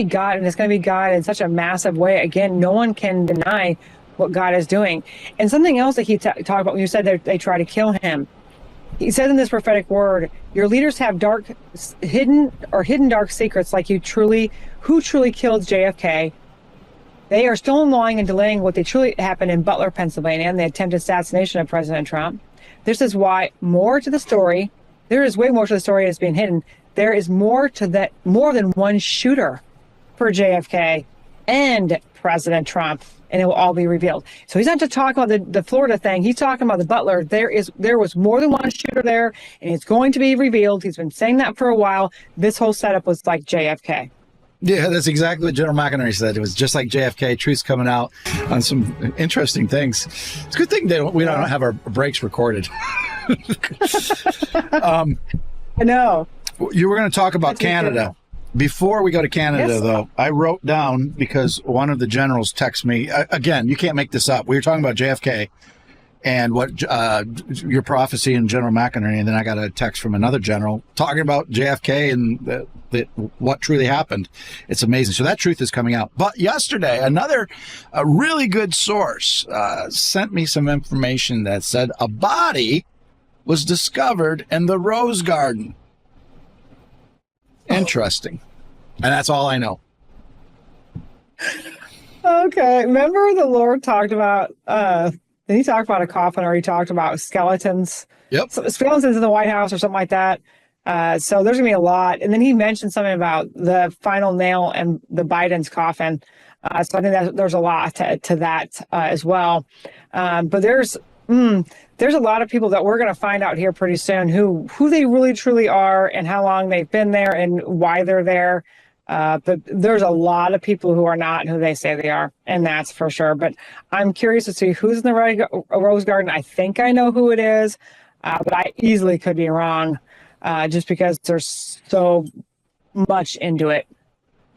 God, and it's going to be God in such a massive way. Again, no one can deny what God is doing. And something else that he talked about when you said they try to kill him. He said in this prophetic word, your leaders have hidden dark secrets, like who truly killed JFK. They are still lying and delaying what they truly happened in Butler, Pennsylvania, and the attempted assassination of President Trump. This is why more to the story. There is way more to the story that's being hidden. There is more than one shooter for JFK and President Trump, and it will all be revealed. So he's not just talking about the Florida thing. He's talking about the Butler. There was more than one shooter there, and it's going to be revealed. He's been saying that for a while. This whole setup was like JFK. Yeah, that's exactly what General McInerney said. It was just like JFK, truth's coming out on some interesting things. It's a good thing we don't have our breaks recorded. I know. You were going to talk about Canada. Before we go to Canada, though, I wrote down, because one of the generals texted me, again, you can't make this up. We were talking about JFK and what your prophecy and General McInerney, and then I got a text from another general talking about JFK and what truly happened. It's amazing. So that truth is coming out. But yesterday, a really good source sent me some information that said a body was discovered in the Rose Garden. Interesting. And that's all I know. Okay. Remember the Lord talked about, did he talk about a coffin, or he talked about skeletons? Yep. Skeletons in the White House or something like that. So there's going to be a lot. And then he mentioned something about the final nail and the Biden's coffin. So I think that there's a lot to that as well. But there's a lot of people that we're going to find out here pretty soon who they really truly are and how long they've been there and why they're there. But there's a lot of people who are not who they say they are, and that's for sure. But I'm curious to see who's in the Rose Garden. I think I know who it is, but I easily could be wrong, just because there's so much into it.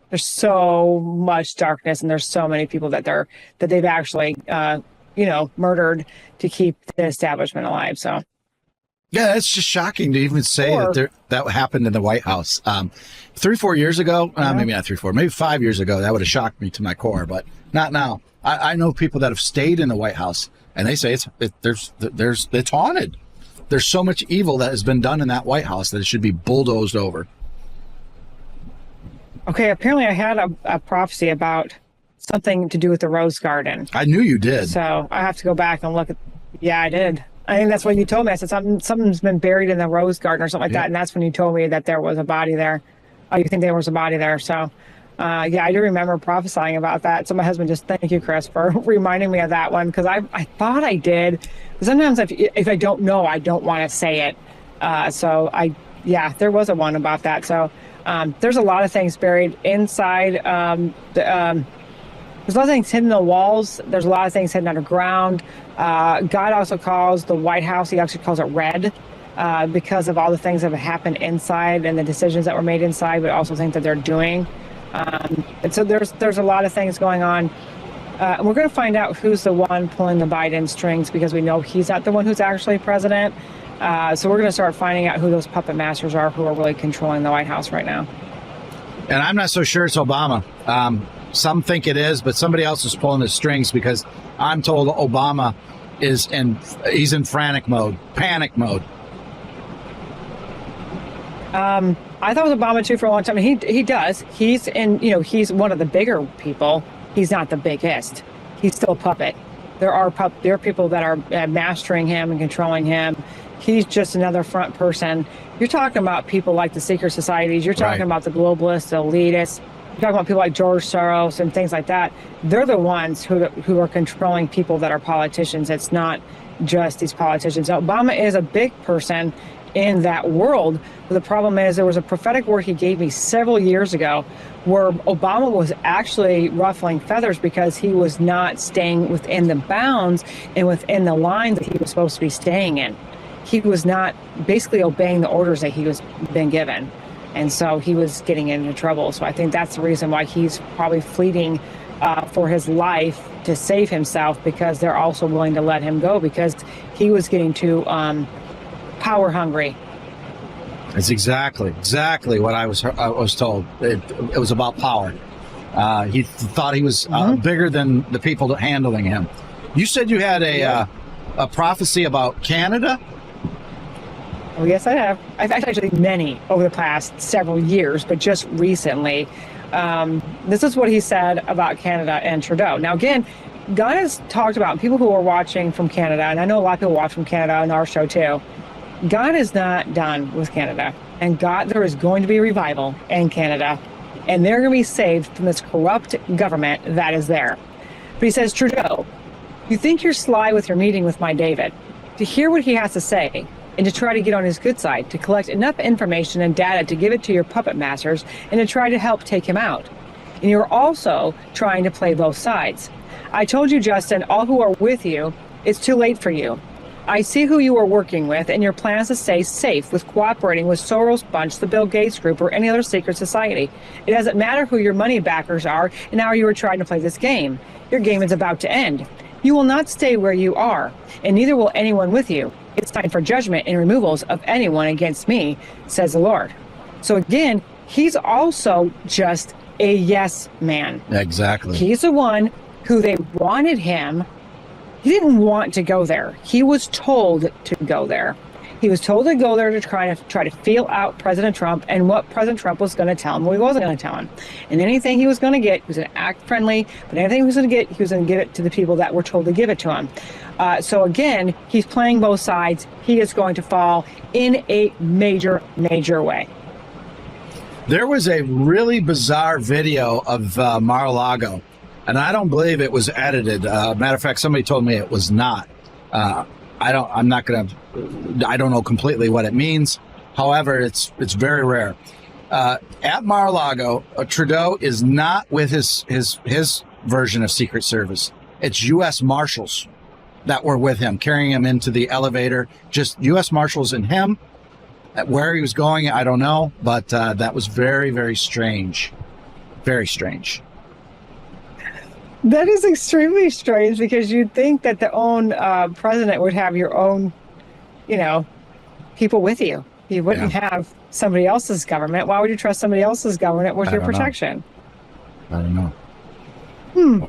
There's so much darkness, and there's so many people that they've actually murdered to keep the establishment alive. So. Yeah, it's just shocking to even say that happened in the White House. 3-4 years ago, maybe not 3-4, maybe 5 years ago, that would have shocked me to my core, but not now. I know people that have stayed in the White House, and they say it's haunted. There's so much evil that has been done in that White House that it should be bulldozed over. Okay, apparently I had a prophecy about something to do with the Rose Garden. I knew you did. So I have to go back and look at. Yeah, I did. I think that's when you told me. I said something's been buried in the Rose Garden or something like that, and that's when you told me that there was a body there. Oh, you think there was a body there? So, I do remember prophesying about that. So my husband just thank you, Chris, for reminding me of that one, because I thought I did. But sometimes if I don't know, I don't want to say it. There was a one about that. So there's a lot of things buried inside. There's a lot of things hidden in the walls. There's a lot of things hidden underground. God also calls the White House, he actually calls it red, because of all the things that have happened inside and the decisions that were made inside, but also things that they're doing. And so there's a lot of things going on. And we're going to find out who's the one pulling the Biden strings, because we know he's not the one who's actually president. So we're going to start finding out who those puppet masters are who are really controlling the White House right now. And I'm not so sure it's Obama. Some think it is, but somebody else is pulling the strings, because I'm told Obama he's in panic mode. I thought it was Obama too for a long time. He does. He's he's one of the bigger people. He's not the biggest. He's still a puppet. There are people that are mastering him and controlling him. He's just another front person. You're talking about people like the secret societies. You're talking about the globalists, the elitists. You're talking about people like George Soros and things like that. They're the ones who are controlling people that are politicians. It's not just these politicians. Obama is a big person in that world. But the problem is there was a prophetic word he gave me several years ago where Obama was actually ruffling feathers because he was not staying within the bounds and within the line that he was supposed to be staying in. He was not basically obeying the orders that he was been given. And so he was getting into trouble. So I think that's the reason why he's probably fleeing for his life to save himself, because they're also willing to let him go because he was getting too power hungry. It's exactly what I was told. It was about power. He thought he was bigger than the people handling him. You said you had a prophecy about Canada? Oh, yes, I have. I've actually many over the past several years, but just recently. This is what he said about Canada and Trudeau. Now, again, God has talked about people who are watching from Canada, and I know a lot of people watch from Canada on our show too. God is not done with Canada, and there is going to be revival in Canada, and they're going to be saved from this corrupt government that is there. But he says, Trudeau, you think you're sly with your meeting with my David. To hear what he has to say, and to try to get on his good side, to collect enough information and data to give it to your puppet masters and to try to help take him out. And you're also trying to play both sides. I told you, Justin, all who are with you, it's too late for you. I see who you are working with and your plans to stay safe with cooperating with Soros Bunch, the Bill Gates Group, or any other secret society. It doesn't matter who your money backers are and how you are trying to play this game. Your game is about to end. You will not stay where you are, and neither will anyone with you. It's time for judgment and removals of anyone against me, says the Lord. So again, he's also just a yes man. Exactly. He's the one who they wanted him. He didn't want to go there. He was told to go there. He was told to go there to try to feel out President Trump and what President Trump was going to tell him, what he wasn't going to tell him. And anything he was going to get, he was going to act friendly, but anything he was going to get, he was going to give it to the people that were told to give it to him. So again, he's playing both sides. He is going to fall in a major, major way. There was a really bizarre video of Mar-a-Lago, and I don't believe it was edited. Matter of fact, somebody told me it was not. I don't know completely what it means. However, it's very rare. At Mar-a-Lago, Trudeau is not with his version of Secret Service. It's U.S. Marshals that were with him, carrying him into the elevator. Just U.S. Marshals and him. Where he was going, I don't know, but that was very, very strange. Very strange. That is extremely strange, because you'd think that the own president would have your own, people with you. You wouldn't have somebody else's government. Why would you trust somebody else's government with your protection? I don't know.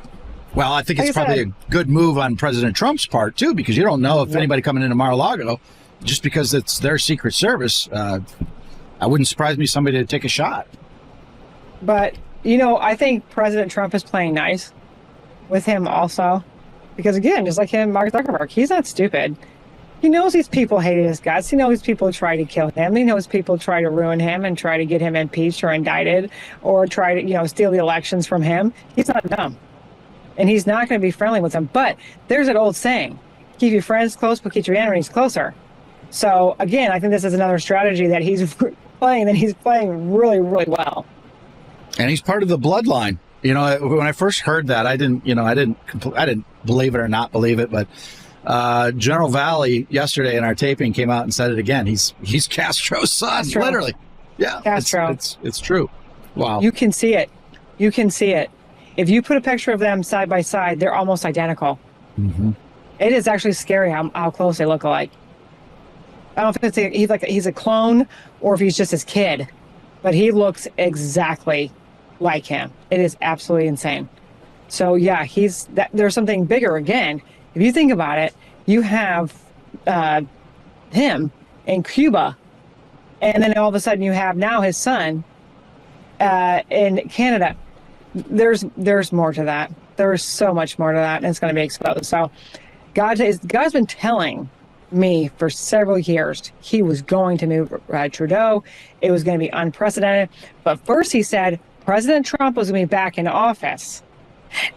Well, I think it's probably a good move on President Trump's part, too, because you don't know if anybody coming into Mar-a-Lago, just because it's their Secret Service, I wouldn't surprise me somebody to take a shot. But, I think President Trump is playing nice with him also, because again, just like him, Mark Zuckerberg, he's not stupid. He knows these people hated his guts. He knows people try to kill him. He knows people try to ruin him and try to get him impeached or indicted or try to, steal the elections from him. He's not dumb. And he's not going to be friendly with them. But there's an old saying, keep your friends close, but keep your enemies closer. So again, I think this is another strategy that he's playing, and he's playing really, really well. And he's part of the bloodline. When I first heard that, I didn't believe it or not believe it, but General Valley yesterday in our taping came out and said it again. He's Castro's son, literally. Yeah, Castro. It's true. Wow. You can see it. You can see it. If you put a picture of them side by side, they're almost identical. Mm-hmm. It is actually scary how close they look alike. I don't know if he's a clone or if he's just his kid, but he looks exactly like him. It is absolutely insane. So yeah, there's something bigger again. If you think about it, you have him in Cuba, and then all of a sudden you have now his son in Canada. There's more to that. There's so much more to that, and it's going to be exposed. So God's been telling me for several years he was going to move Trudeau. It was going to be unprecedented. But first he said President Trump was going to be back in office,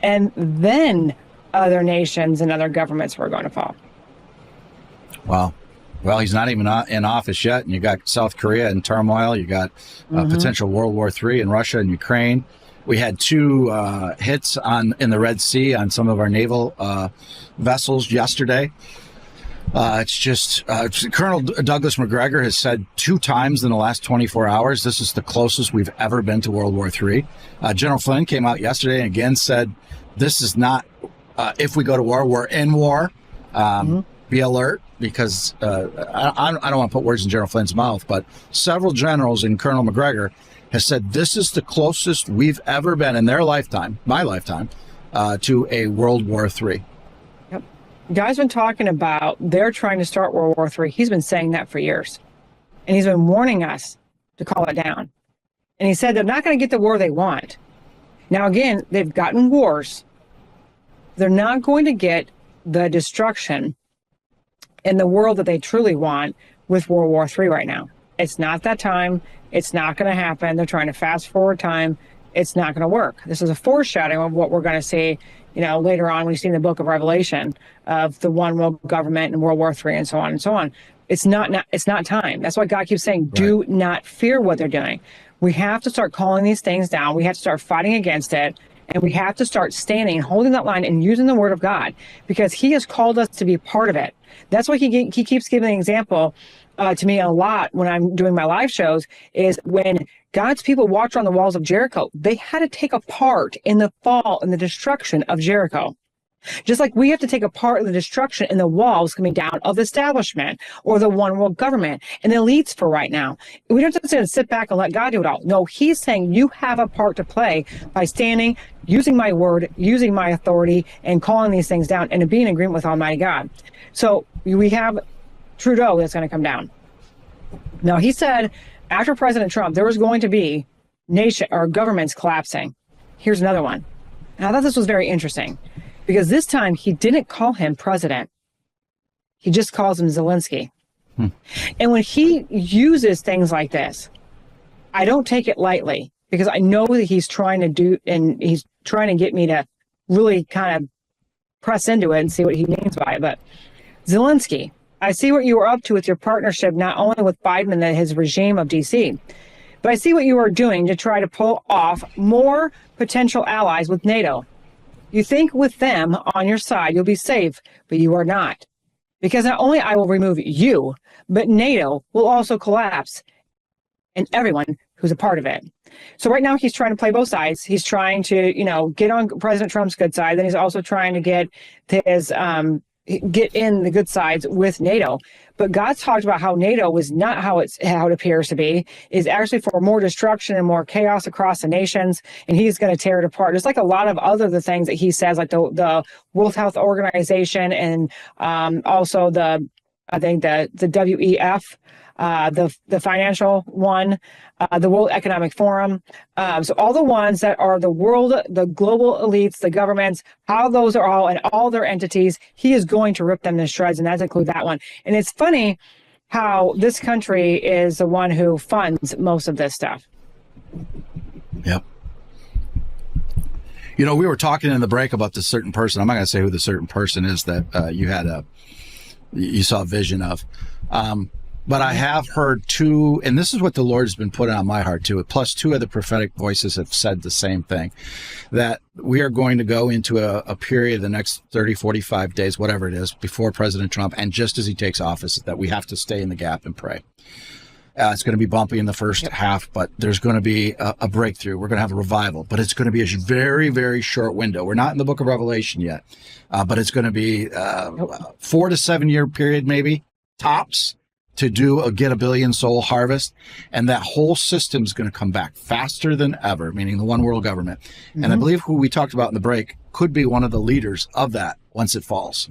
and then other nations and other governments were going to fall. Wow. Well, he's not even in office yet, and you got South Korea in turmoil. You got potential World War III in Russia and Ukraine. We had 2 hits in the Red Sea on some of our naval vessels yesterday. It's just Colonel Douglas Macgregor has said 2 times in the last 24 hours, this is the closest we've ever been to World War III. General Flynn came out yesterday and again said, this is not, if we go to war, we're in war. Be alert, because I don't want to put words in General Flynn's mouth, but several generals and Colonel Macgregor has said this is the closest we've ever been in their lifetime, my lifetime, to a World War III. Yep. Guy's been talking about they're trying to start World War III. He's been saying that for years. And he's been warning us to call it down. And he said they're not going to get the war they want. Now, again, they've gotten wars. They're not going to get the destruction in the world that they truly want with World War III right now. It's not that time. It's not going to happen. They're trying to fast forward time. It's not going to work. This is a foreshadowing of what we're going to see, later on when you see in the book of Revelation of the one world government and World War III and so on and so on. it's not time. That's why God keeps saying, do not fear what they're doing. We have to start calling these things down. We have to start fighting against it. And we have to start standing and holding that line and using the word of God, because he has called us to be part of it. That's why he keeps giving an example to me a lot when I'm doing my live shows, is when God's people walked around the walls of Jericho, they had to take a part in the fall and the destruction of Jericho. Just like we have to take a part in the destruction in the walls coming down of the establishment or the one world government and the elites for right now. We don't just sit back and let God do it all. No, he's saying you have a part to play by standing, using my word, using my authority, and calling these things down and being in agreement with Almighty God. So we have Trudeau that's going to come down. Now, he said after President Trump, there was going to be nation or governments collapsing. Here's another one. And I thought this was very interesting, because this time he didn't call him president. He just calls him Zelensky. And when he uses things like this, I don't take it lightly, because I know that he's trying to do, and he's trying to get me to really kind of press into it and see what he means by it. But Zelensky, I see what you are up to with your partnership, not only with Biden and his regime of DC, but I see what you are doing to try to pull off more potential allies with NATO. You think with them on your side, you'll be safe, but you are not. Because not only I will remove you, but NATO will also collapse, and everyone who's a part of it. So right now he's trying to play both sides. He's trying to, get on President Trump's good side. Then he's also trying to get in the good sides with NATO. But God's talked about how NATO was not how it appears to be, is actually for more destruction and more chaos across the nations, and he's going to tear it apart. Just like a lot of the things that he says, like the World Health Organization, and also the WEF, the financial one, the World Economic Forum. So all the ones that are the global elites, the governments, how those are all and all their entities, he is going to rip them to shreds, and that includes that one. And it's funny how this country is the one who funds most of this stuff. Yep. We were talking in the break about this certain person. I'm not going to say who the certain person is that you saw a vision of. But I have heard two, and this is what the Lord has been putting on my heart too, plus two other prophetic voices have said the same thing, that we are going to go into a period, the next 30, 45 days, whatever it is, before President Trump, and just as he takes office, that we have to stay in the gap and pray. It's going to be bumpy in the first half, but there's going to be a breakthrough. We're going to have a revival, but it's going to be a very, very short window. We're not in the book of Revelation yet, but it's going to be 4 to 7 year period, maybe, tops, to get a billion soul harvest. And that whole system's going to come back faster than ever, meaning the one world government. Mm-hmm. And I believe who we talked about in the break could be one of the leaders of that once it falls.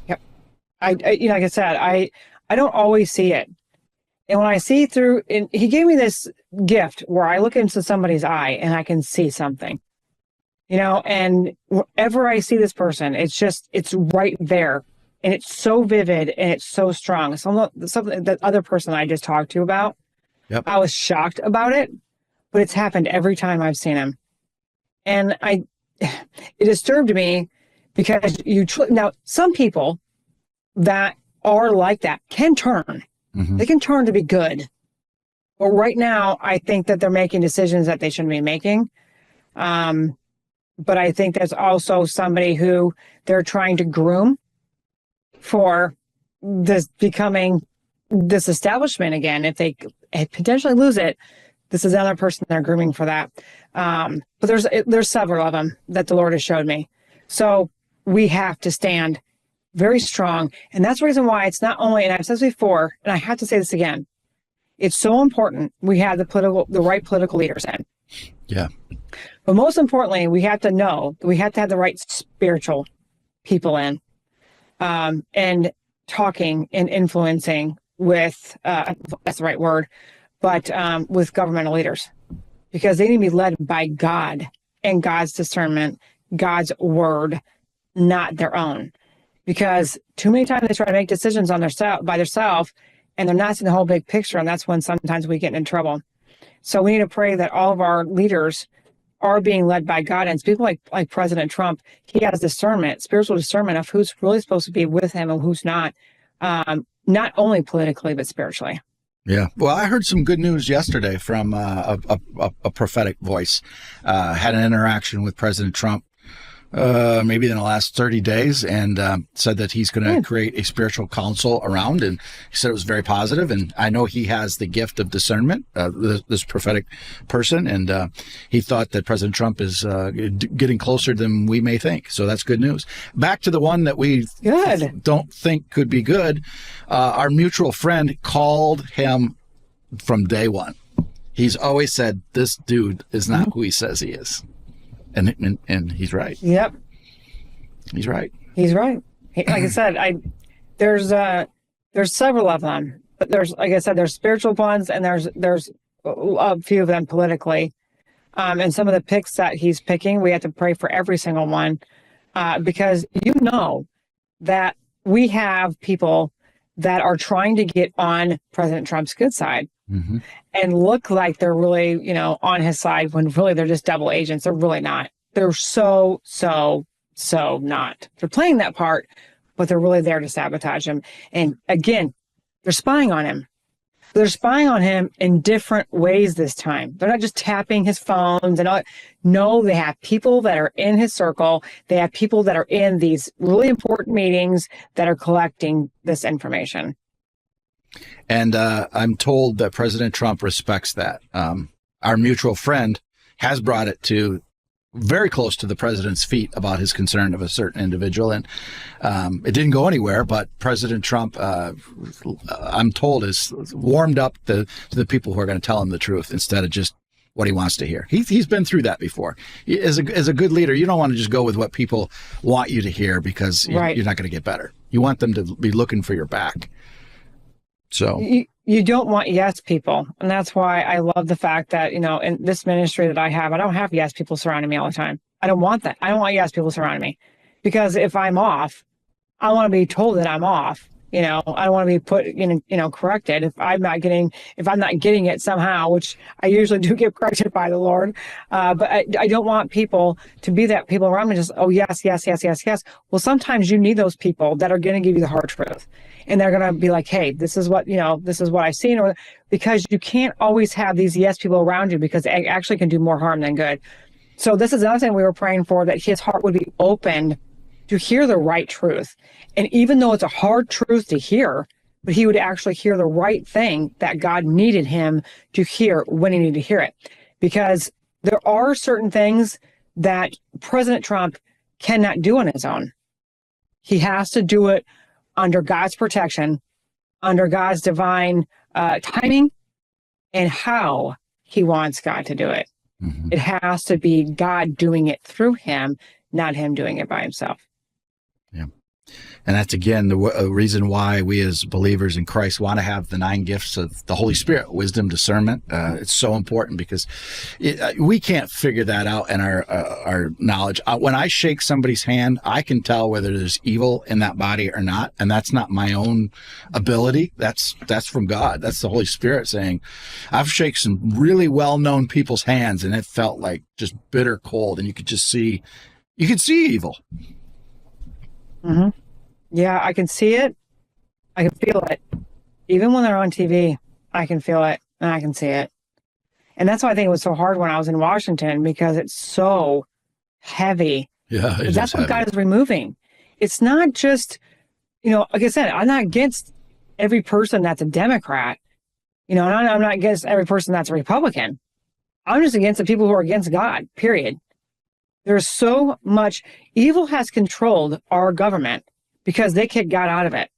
Yep. Like I said, I don't always see it. And when I see through, and he gave me this gift where I look into somebody's eye and I can see something, and wherever I see this person, it's right there. And it's so vivid and it's so strong. Something that other person I just talked to about, yep. I was shocked about it, but it's happened every time I've seen him. And it disturbed me, because now some people that are like that can turn. Mm-hmm. They can turn to be good. But right now, I think that they're making decisions that they shouldn't be making. But I think there's also somebody who they're trying to groom for this becoming this establishment again. If they potentially lose it, this is another person they're grooming for that. But there's several of them that the Lord has showed me. So we have to stand very strong. And that's the reason why it's not only, and I've said this before, and I have to say this again, it's so important we have the right political leaders in. Yeah. But most importantly, we have to know that we have to have the right spiritual people in. And talking and influencing with, that's the right word, but with governmental leaders, because they need to be led by God and God's discernment, God's word, not their own. Because too many times they try to make decisions on by themselves, and they're not seeing the whole big picture, and that's when sometimes we get in trouble. So we need to pray that all of our leaders are being led by God. And people like President Trump, he has discernment, spiritual discernment of who's really supposed to be with him and who's not. not only politically, but spiritually. Yeah. Well, I heard some good news yesterday from a prophetic voice. Had an interaction with President Trump maybe in the last 30 days and said that he's going to create a spiritual council around. And he said it was very positive. And I know he has the gift of discernment, this prophetic person. And he thought that President Trump is getting closer than we may think. So that's good news. Back to the one that we don't think could be good. Our mutual friend called him from day one. He's always said, this dude is not who he says he is. And he's right. Yep. He's right. He's right. Like I said, there's several of them, but there's, like I said, there's spiritual ones and there's a few of them politically. And some of the picks that he's picking, we have to pray for every single one, because you know that we have people that are trying to get on President Trump's good side. Mm-hmm. And look like they're really, on his side when really they're just double agents. They're really not. They're so not. They're playing that part, but they're really there to sabotage him. And again, they're spying on him. They're spying on him in different ways this time. They're not just tapping his phones and all. No, they have people that are in his circle. They have people that are in these really important meetings that are collecting this information. And I'm told that President Trump respects that. Our mutual friend has brought it to very close to the president's feet about his concern of a certain individual. And it didn't go anywhere, but President Trump, I'm told, is warmed up to the people who are going to tell him the truth instead of just what he wants to hear. He's been through that before. As a good leader, you don't want to just go with what people want you to hear because you're not going to get better. You want them to be looking for your back. So you don't want yes people. And that's why I love the fact that, in this ministry that I don't have yes people surrounding me all the time. I don't want that. I don't want yes people surrounding me, because if I'm off, I want to be told that I'm off. I don't want to be put, corrected if I'm not getting it somehow, which I usually do get corrected by the Lord. But I don't want people to be that people around me just, oh, yes. Well, sometimes you need those people that are going to give you the hard truth. And they're going to be like, hey, this is what I've seen. Or because you can't always have these yes people around you, because it actually can do more harm than good. So this is another thing we were praying for, that his heart would be opened to hear the right truth. And even though it's a hard truth to hear, but he would actually hear the right thing that God needed him to hear when he needed to hear it. Because there are certain things that President Trump cannot do on his own. He has to do it under God's protection, under God's divine timing, and how he wants God to do it. Mm-hmm. It has to be God doing it through him, not him doing it by himself. Yeah. And that's, again, the reason why we as believers in Christ want to have the 9 gifts of the Holy Spirit, wisdom, discernment. It's so important because we can't figure that out in our knowledge. When I shake somebody's hand, I can tell whether there's evil in that body or not. And that's not my own ability. That's from God. That's the Holy Spirit saying, I've shaken some really well-known people's hands and it felt like just bitter cold. And you could see evil. Mm-hmm. Yeah, I can see it. I can feel it. Even when they're on TV, I can feel it and I can see it. And that's why I think it was so hard when I was in Washington, because it's so heavy. Yeah, that's what God is removing. It's not just, like I said, I'm not against every person that's a Democrat. And I'm not against every person that's a Republican. I'm just against the people who are against God, period. There's so much evil has controlled our government because they kicked God out of it.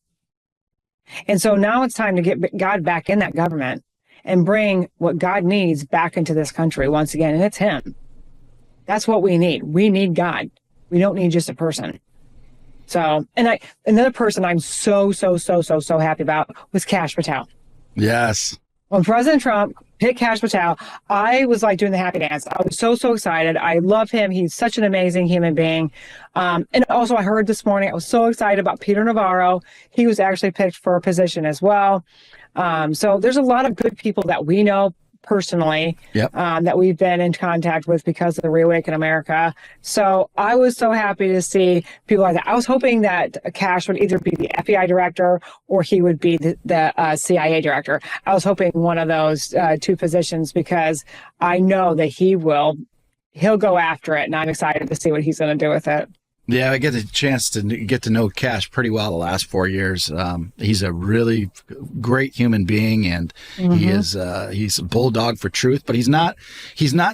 And so now it's time to get God back in that government and bring what God needs back into this country once again. And it's him. That's what we need. We need God. We don't need just a person. So, another person I'm so happy about was Kash Patel. Yes. When President Trump picked Kash Patel, I was like doing the happy dance. I was so excited. I love him. He's such an amazing human being. And also I heard this morning, I was so excited about Peter Navarro. He was actually picked for a position as well. So there's a lot of good people that we know personally, Yep. that we've been in contact with because of the Reawaken America. So I was so happy to see people like that. I was hoping that Cash would either be the FBI director or he would be the CIA director. I was hoping one of those two positions because I know that he'll go after it, and I'm excited to see what he's going to do with it. Yeah, I get a chance to get to know Cash pretty well the last 4 years. He's a really great human being, and he's a bulldog for truth. But he's not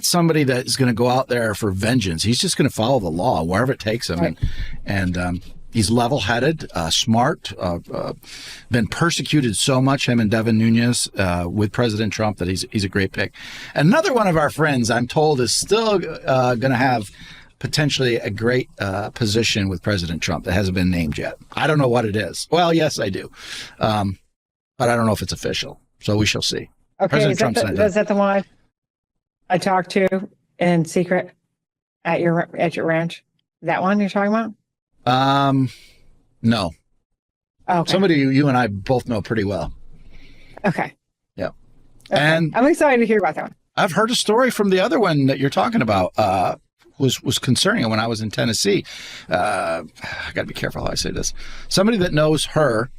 somebody that is going to go out there for vengeance. He's just going to follow the law wherever it takes him, right. and he's level-headed, smart. Been persecuted so much, him and Devin Nunes, with President Trump, that he's a great pick. Another one of our friends, I'm told, is still going to have potentially a great position with President Trump that hasn't been named yet. I don't know what it is. Well, yes, I do. But I don't know if it's official. So we shall see. Okay, is that the one I talked to in secret at your ranch? That one you're talking about? No. Okay. Somebody you and I both know pretty well. Okay. Yeah. Okay. And I'm excited to hear about that one. I've heard a story from the other one that you're talking about. Was concerning when I was in Tennessee. I got to be careful how I say this. Somebody that knows her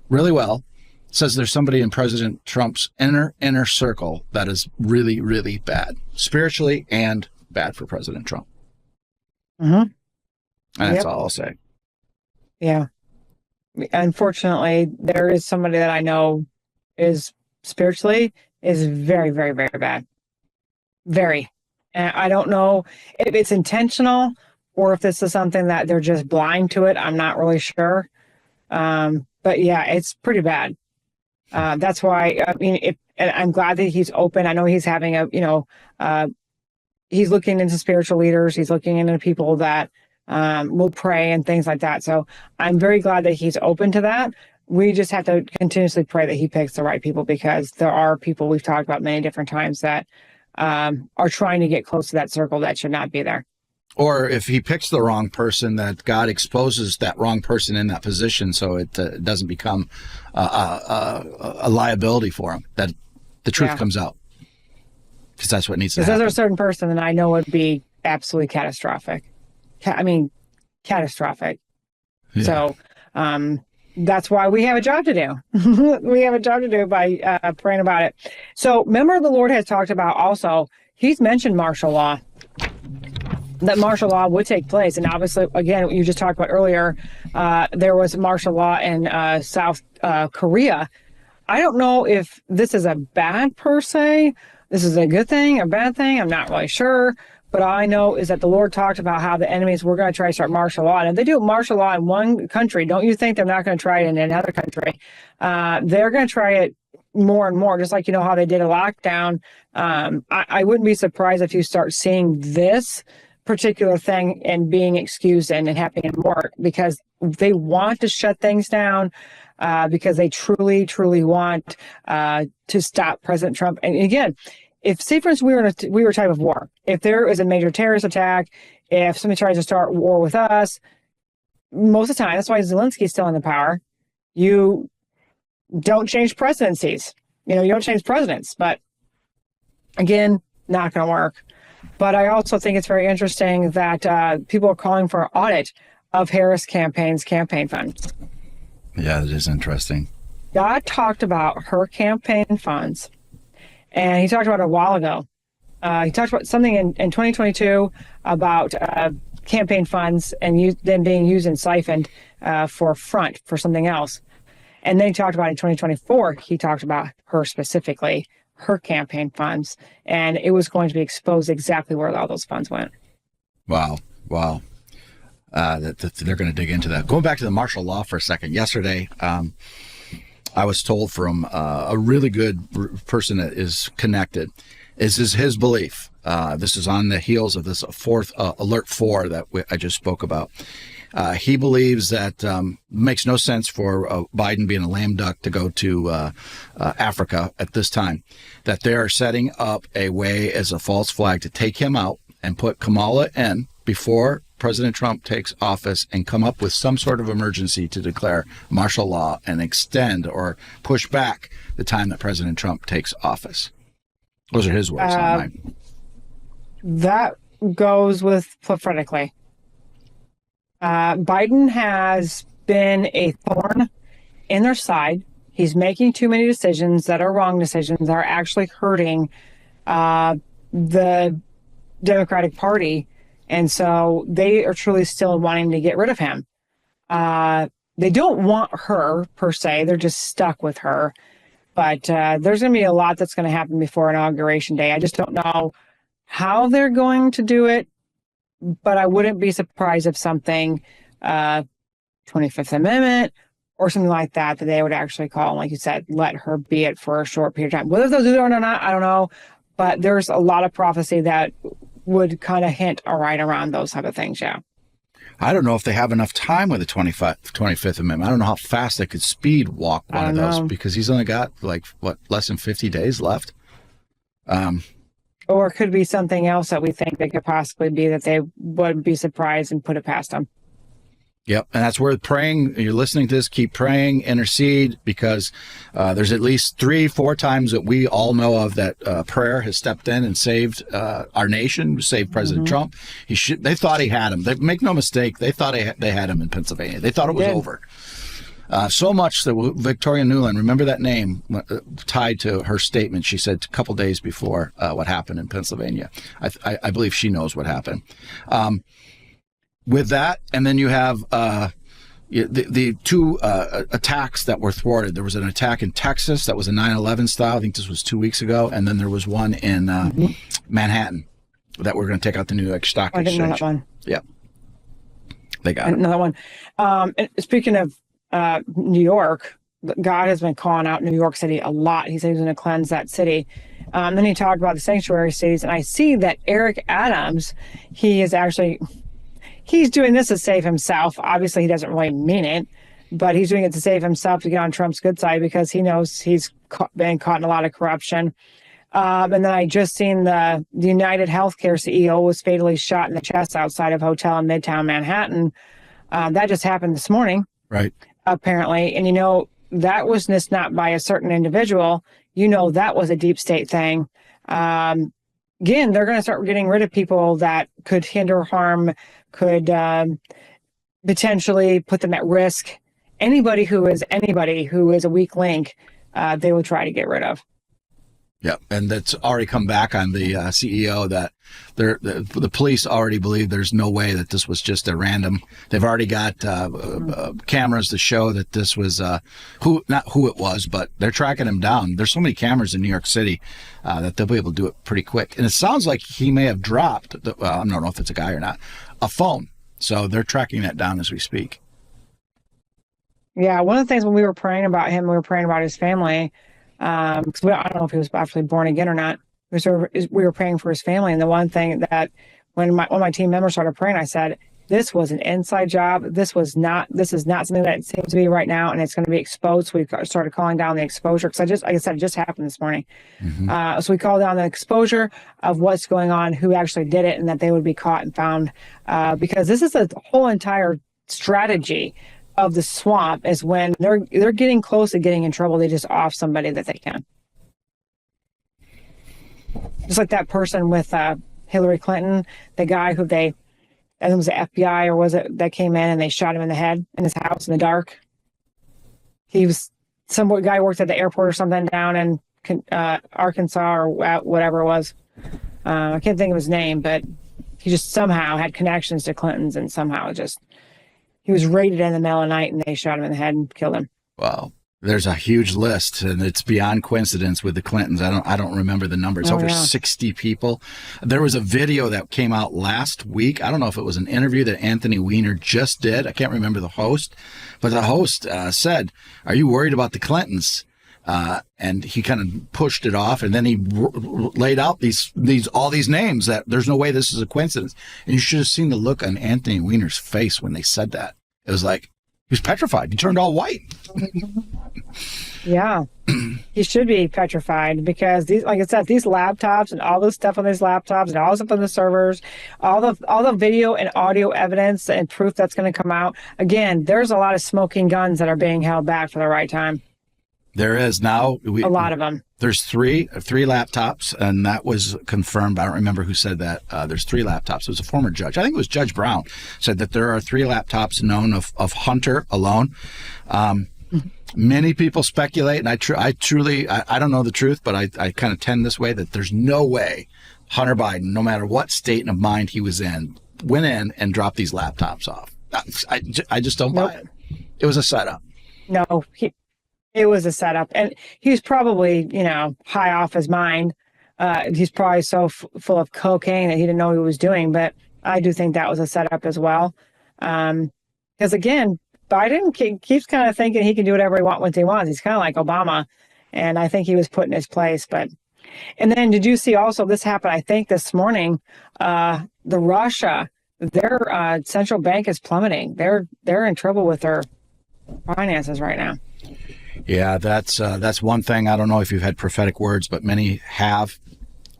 really well says there's somebody in President Trump's inner circle that is really, really bad, spiritually and bad for President Trump. Mm-hmm. And that's all I'll say. Yeah. Unfortunately, there is somebody that I know is spiritually is very, very, very bad. Very. And I don't know if it's intentional or if this is something that they're just blind to it. I'm not really sure. But yeah, it's pretty bad. That's why, I mean, and I'm glad that he's open. I know he's having he's looking into spiritual leaders. He's looking into people that will pray and things like that. So I'm very glad that he's open to that. We just have to continuously pray that he picks the right people, because there are people we've talked about many different times that are trying to get close to that circle that should not be there. Or if he picks the wrong person, that God exposes that wrong person in that position so it doesn't become a liability for him, that the truth comes out. Because that's what needs to happen. Because there's a certain person that I know would be absolutely catastrophic. Catastrophic. Yeah. So that's why we have a job to do. We have a job to do by praying about it. So remember, the Lord has talked about also, he's mentioned martial law, that martial law would take place. And obviously, again, you just talked about earlier, there was martial law in South Korea. I don't know if this is a bad per se. This is a good thing, a bad thing. I'm not really sure. But all I know is that the Lord talked about how the enemies were going to try to start martial law. And if they do martial law in one country, don't you think they're not going to try it in another country? They're going to try it more and more, just like, you know, how they did a lockdown. I wouldn't be surprised if you start seeing this particular thing and being excused and happening more, because they want to shut things down, because they truly, truly want to stop President Trump. And again, if, say, for instance, we were a type of war, if there is a major terrorist attack, if somebody tries to start war with us, most of the time, that's why Zelensky's still in the power. You don't change presidencies. You know, you don't change presidents. But again, not going to work. But I also think it's very interesting that people are calling for an audit of Harris campaign's campaign funds. Yeah, that is interesting. God talked about her campaign funds. And he talked about it a while ago. He talked about something in 2022 about campaign funds and them being used and siphoned for something else. And then he talked about in 2024, he talked about her specifically, her campaign funds. And it was going to be exposed exactly where all those funds went. Wow. They're going to dig into that. Going back to the martial law for a second. Yesterday, I was told from a really good person that is connected, is his belief. This is on the heels of this fourth Alert 4 that I just spoke about. He believes that makes no sense for Biden being a lame duck to go to Africa at this time, that they are setting up a way as a false flag to take him out and put Kamala in before President Trump takes office, and come up with some sort of emergency to declare martial law and extend or push back the time that President Trump takes office. Those are his words, not mine. That goes with prophetically. Biden has been a thorn in their side. He's making too many decisions that are wrong decisions that are actually hurting the Democratic Party. And so they are truly still wanting to get rid of him. They don't want her per se. They're just stuck with her. But there's going to be a lot that's going to happen before Inauguration Day. I just don't know how they're going to do it, but I wouldn't be surprised if something, 25th Amendment or something like that, that they would actually call, and like you said, let her be it for a short period of time. Whether they'll do it or not, I don't know. But there's a lot of prophecy that would kind of hint right around those type of things, yeah. I don't know if they have enough time with the 25th Amendment. I don't know how fast they could speed walk one of those because he's only got less than 50 days left. Or it could be something else that we think that could possibly be that they would be surprised and put it past them. Yep. And that's where praying, you're listening to this, keep praying, intercede, because there's at least 3-4 times that we all know of that prayer has stepped in and saved our nation, saved President Trump. They thought he had him. Make no mistake, they thought they had him in Pennsylvania. They thought it was over. So much that Victoria Nuland, remember that name, tied to her statement she said a couple days before what happened in Pennsylvania. I believe she knows what happened. With that, and then you have the two attacks that were thwarted. There was an attack in Texas that was a 9/11 style. I think this was 2 weeks ago. And then there was one in Manhattan that we're going to take out the New York Stock Exchange. I didn't know that one. Yep. They got it. Another one. And speaking of New York, God has been calling out New York City a lot. He said he's going to cleanse that city. Then he talked about the sanctuary cities. And I see that Eric Adams, he's doing this to save himself. Obviously, he doesn't really mean it, but he's doing it to save himself to get on Trump's good side because he knows he's been caught in a lot of corruption. And then I just seen the United Healthcare CEO was fatally shot in the chest outside of a hotel in Midtown Manhattan. That just happened this morning. Right. Apparently. And, that was just not by a certain individual. That was a deep state thing. Again, they're going to start getting rid of people that could hinder, harm, could potentially put them at risk. Anybody who is a weak link, they would try to get rid of. Yeah, and that's already come back on the CEO that the police already believe there's no way that this was just a random. They've already got cameras to show that this was not who it was, but they're tracking him down. There's so many cameras in New York City that they'll be able to do it pretty quick. And it sounds like he may have dropped, I don't know if it's a guy or not, a phone. So they're tracking that down as we speak. Yeah, one of the things when we were praying about him, we were praying about his family. Because I don't know if he was actually born again or not. We were praying for his family. And the one thing that when one of my team members started praying, I said, this was an inside job. This is not something that it seems to be right now. And it's going to be exposed. So we started calling down the exposure. Because like I said, it just happened this morning. So we called down the exposure of what's going on, who actually did it, and that they would be caught and found. Because this is a whole entire strategy of the swamp is when they're getting close to getting in trouble, they just off somebody that they can. Just like that person with Hillary Clinton, the guy who I think it was the FBI or was it that came in and they shot him in the head in his house in the dark. He was some guy worked at the airport or something down in Arkansas or whatever it was. I can't think of his name, but he just somehow had connections to Clintons and somehow he was raided in the middle of the night and they shot him in the head and killed him. Wow. There's a huge list, and it's beyond coincidence with the Clintons. I don't remember the number. It's over 60 people. There was a video that came out last week. I don't know if it was an interview that Anthony Weiner just did. I can't remember the host, but the host said, "Are you worried about the Clintons?" And he kind of pushed it off, and then he laid out all these names that there's no way this is a coincidence. And you should have seen the look on Anthony Weiner's face when they said that. It was like he was petrified. He turned all white. Yeah, he should be petrified because like I said, these laptops and all this stuff on these laptops and all this stuff on the servers, all the video and audio evidence and proof that's going to come out. Again, there's a lot of smoking guns that are being held back for the right time. There is now A lot of them. There's three laptops, and that was confirmed. I don't remember who said that. There's 3 laptops. It was a former judge. I think it was Judge Brown said that there are 3 laptops known of Hunter alone. Many people speculate, and I truly don't know the truth, but I kind of tend this way, that there's no way Hunter Biden, no matter what state of mind he was in, went in and dropped these laptops off. I just don't buy it. It was a setup. No, it was a setup, and he's probably, high off his mind. He's probably so full of cocaine that he didn't know what he was doing. But I do think that was a setup as well. Because again, Biden keeps kind of thinking he can do whatever he wants. He's kind of like Obama, and I think he was put in his place. And then did you see also this happened? I think this morning, the Russia, their central bank is plummeting. They're in trouble with their finances right now. Yeah, that's one thing. I don't know if you've had prophetic words, but many have.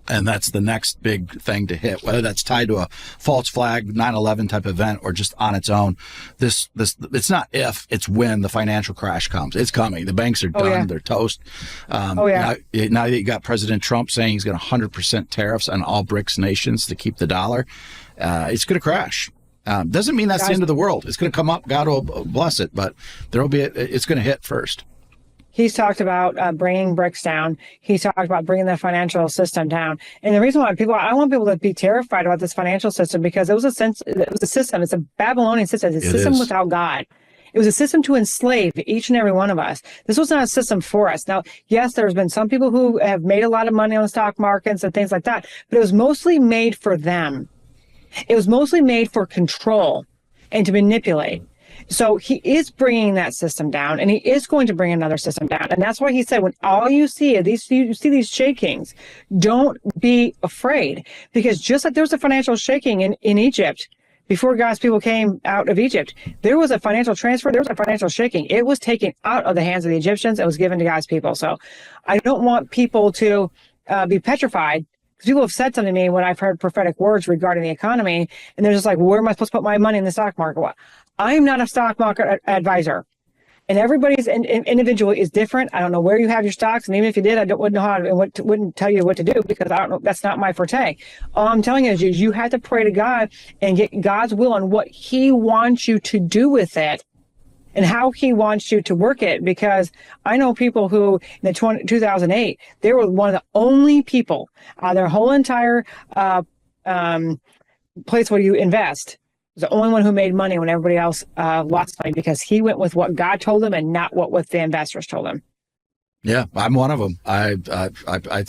And that's the next big thing to hit, whether that's tied to a false flag 9/11 type event or just on its own. This it's not if, it's when the financial crash comes. It's coming. The banks are done. Yeah. They're toast. Now that you got President Trump saying he's got 100% tariffs on all BRICS nations to keep the dollar, it's going to crash. Doesn't mean that's the end of the world. It's going to come up. God will bless it, but it's going to hit first. He's talked about bringing BRICS down. He's talked about bringing the financial system down. And the reason why I want people to be terrified about this financial system, because it was a system. It's a Babylonian system. It's a system without God. It was a system to enslave each and every one of us. This was not a system for us. Now, yes, there's been some people who have made a lot of money on the stock markets and things like that, but it was mostly made for them. It was mostly made for control and to manipulate. So he is bringing that system down, and he is going to bring another system down. And that's why he said, when all you see these shakings, don't be afraid. Because just like there was a financial shaking in Egypt, before God's people came out of Egypt, there was a financial transfer, there was a financial shaking. It was taken out of the hands of the Egyptians. It was given to God's people. So I don't want people to be petrified. Because people have said something to me when I've heard prophetic words regarding the economy, and they're just like, where am I supposed to put my money in the stock market? Well, I'm not a stock market advisor, and everybody's individual is different. I don't know where you have your stocks, and even if you did, wouldn't know how to, wouldn't tell you what to do, because I don't know. That's not my forte. All I'm telling you is you have to pray to God and get God's will on what He wants you to do with it and how He wants you to work it. Because I know people who in 2008, they were one of the only people on their whole entire place where you invest. The only one who made money when everybody else lost money, because he went with what God told him and not what the investors told him. Yeah, I'm one of them. I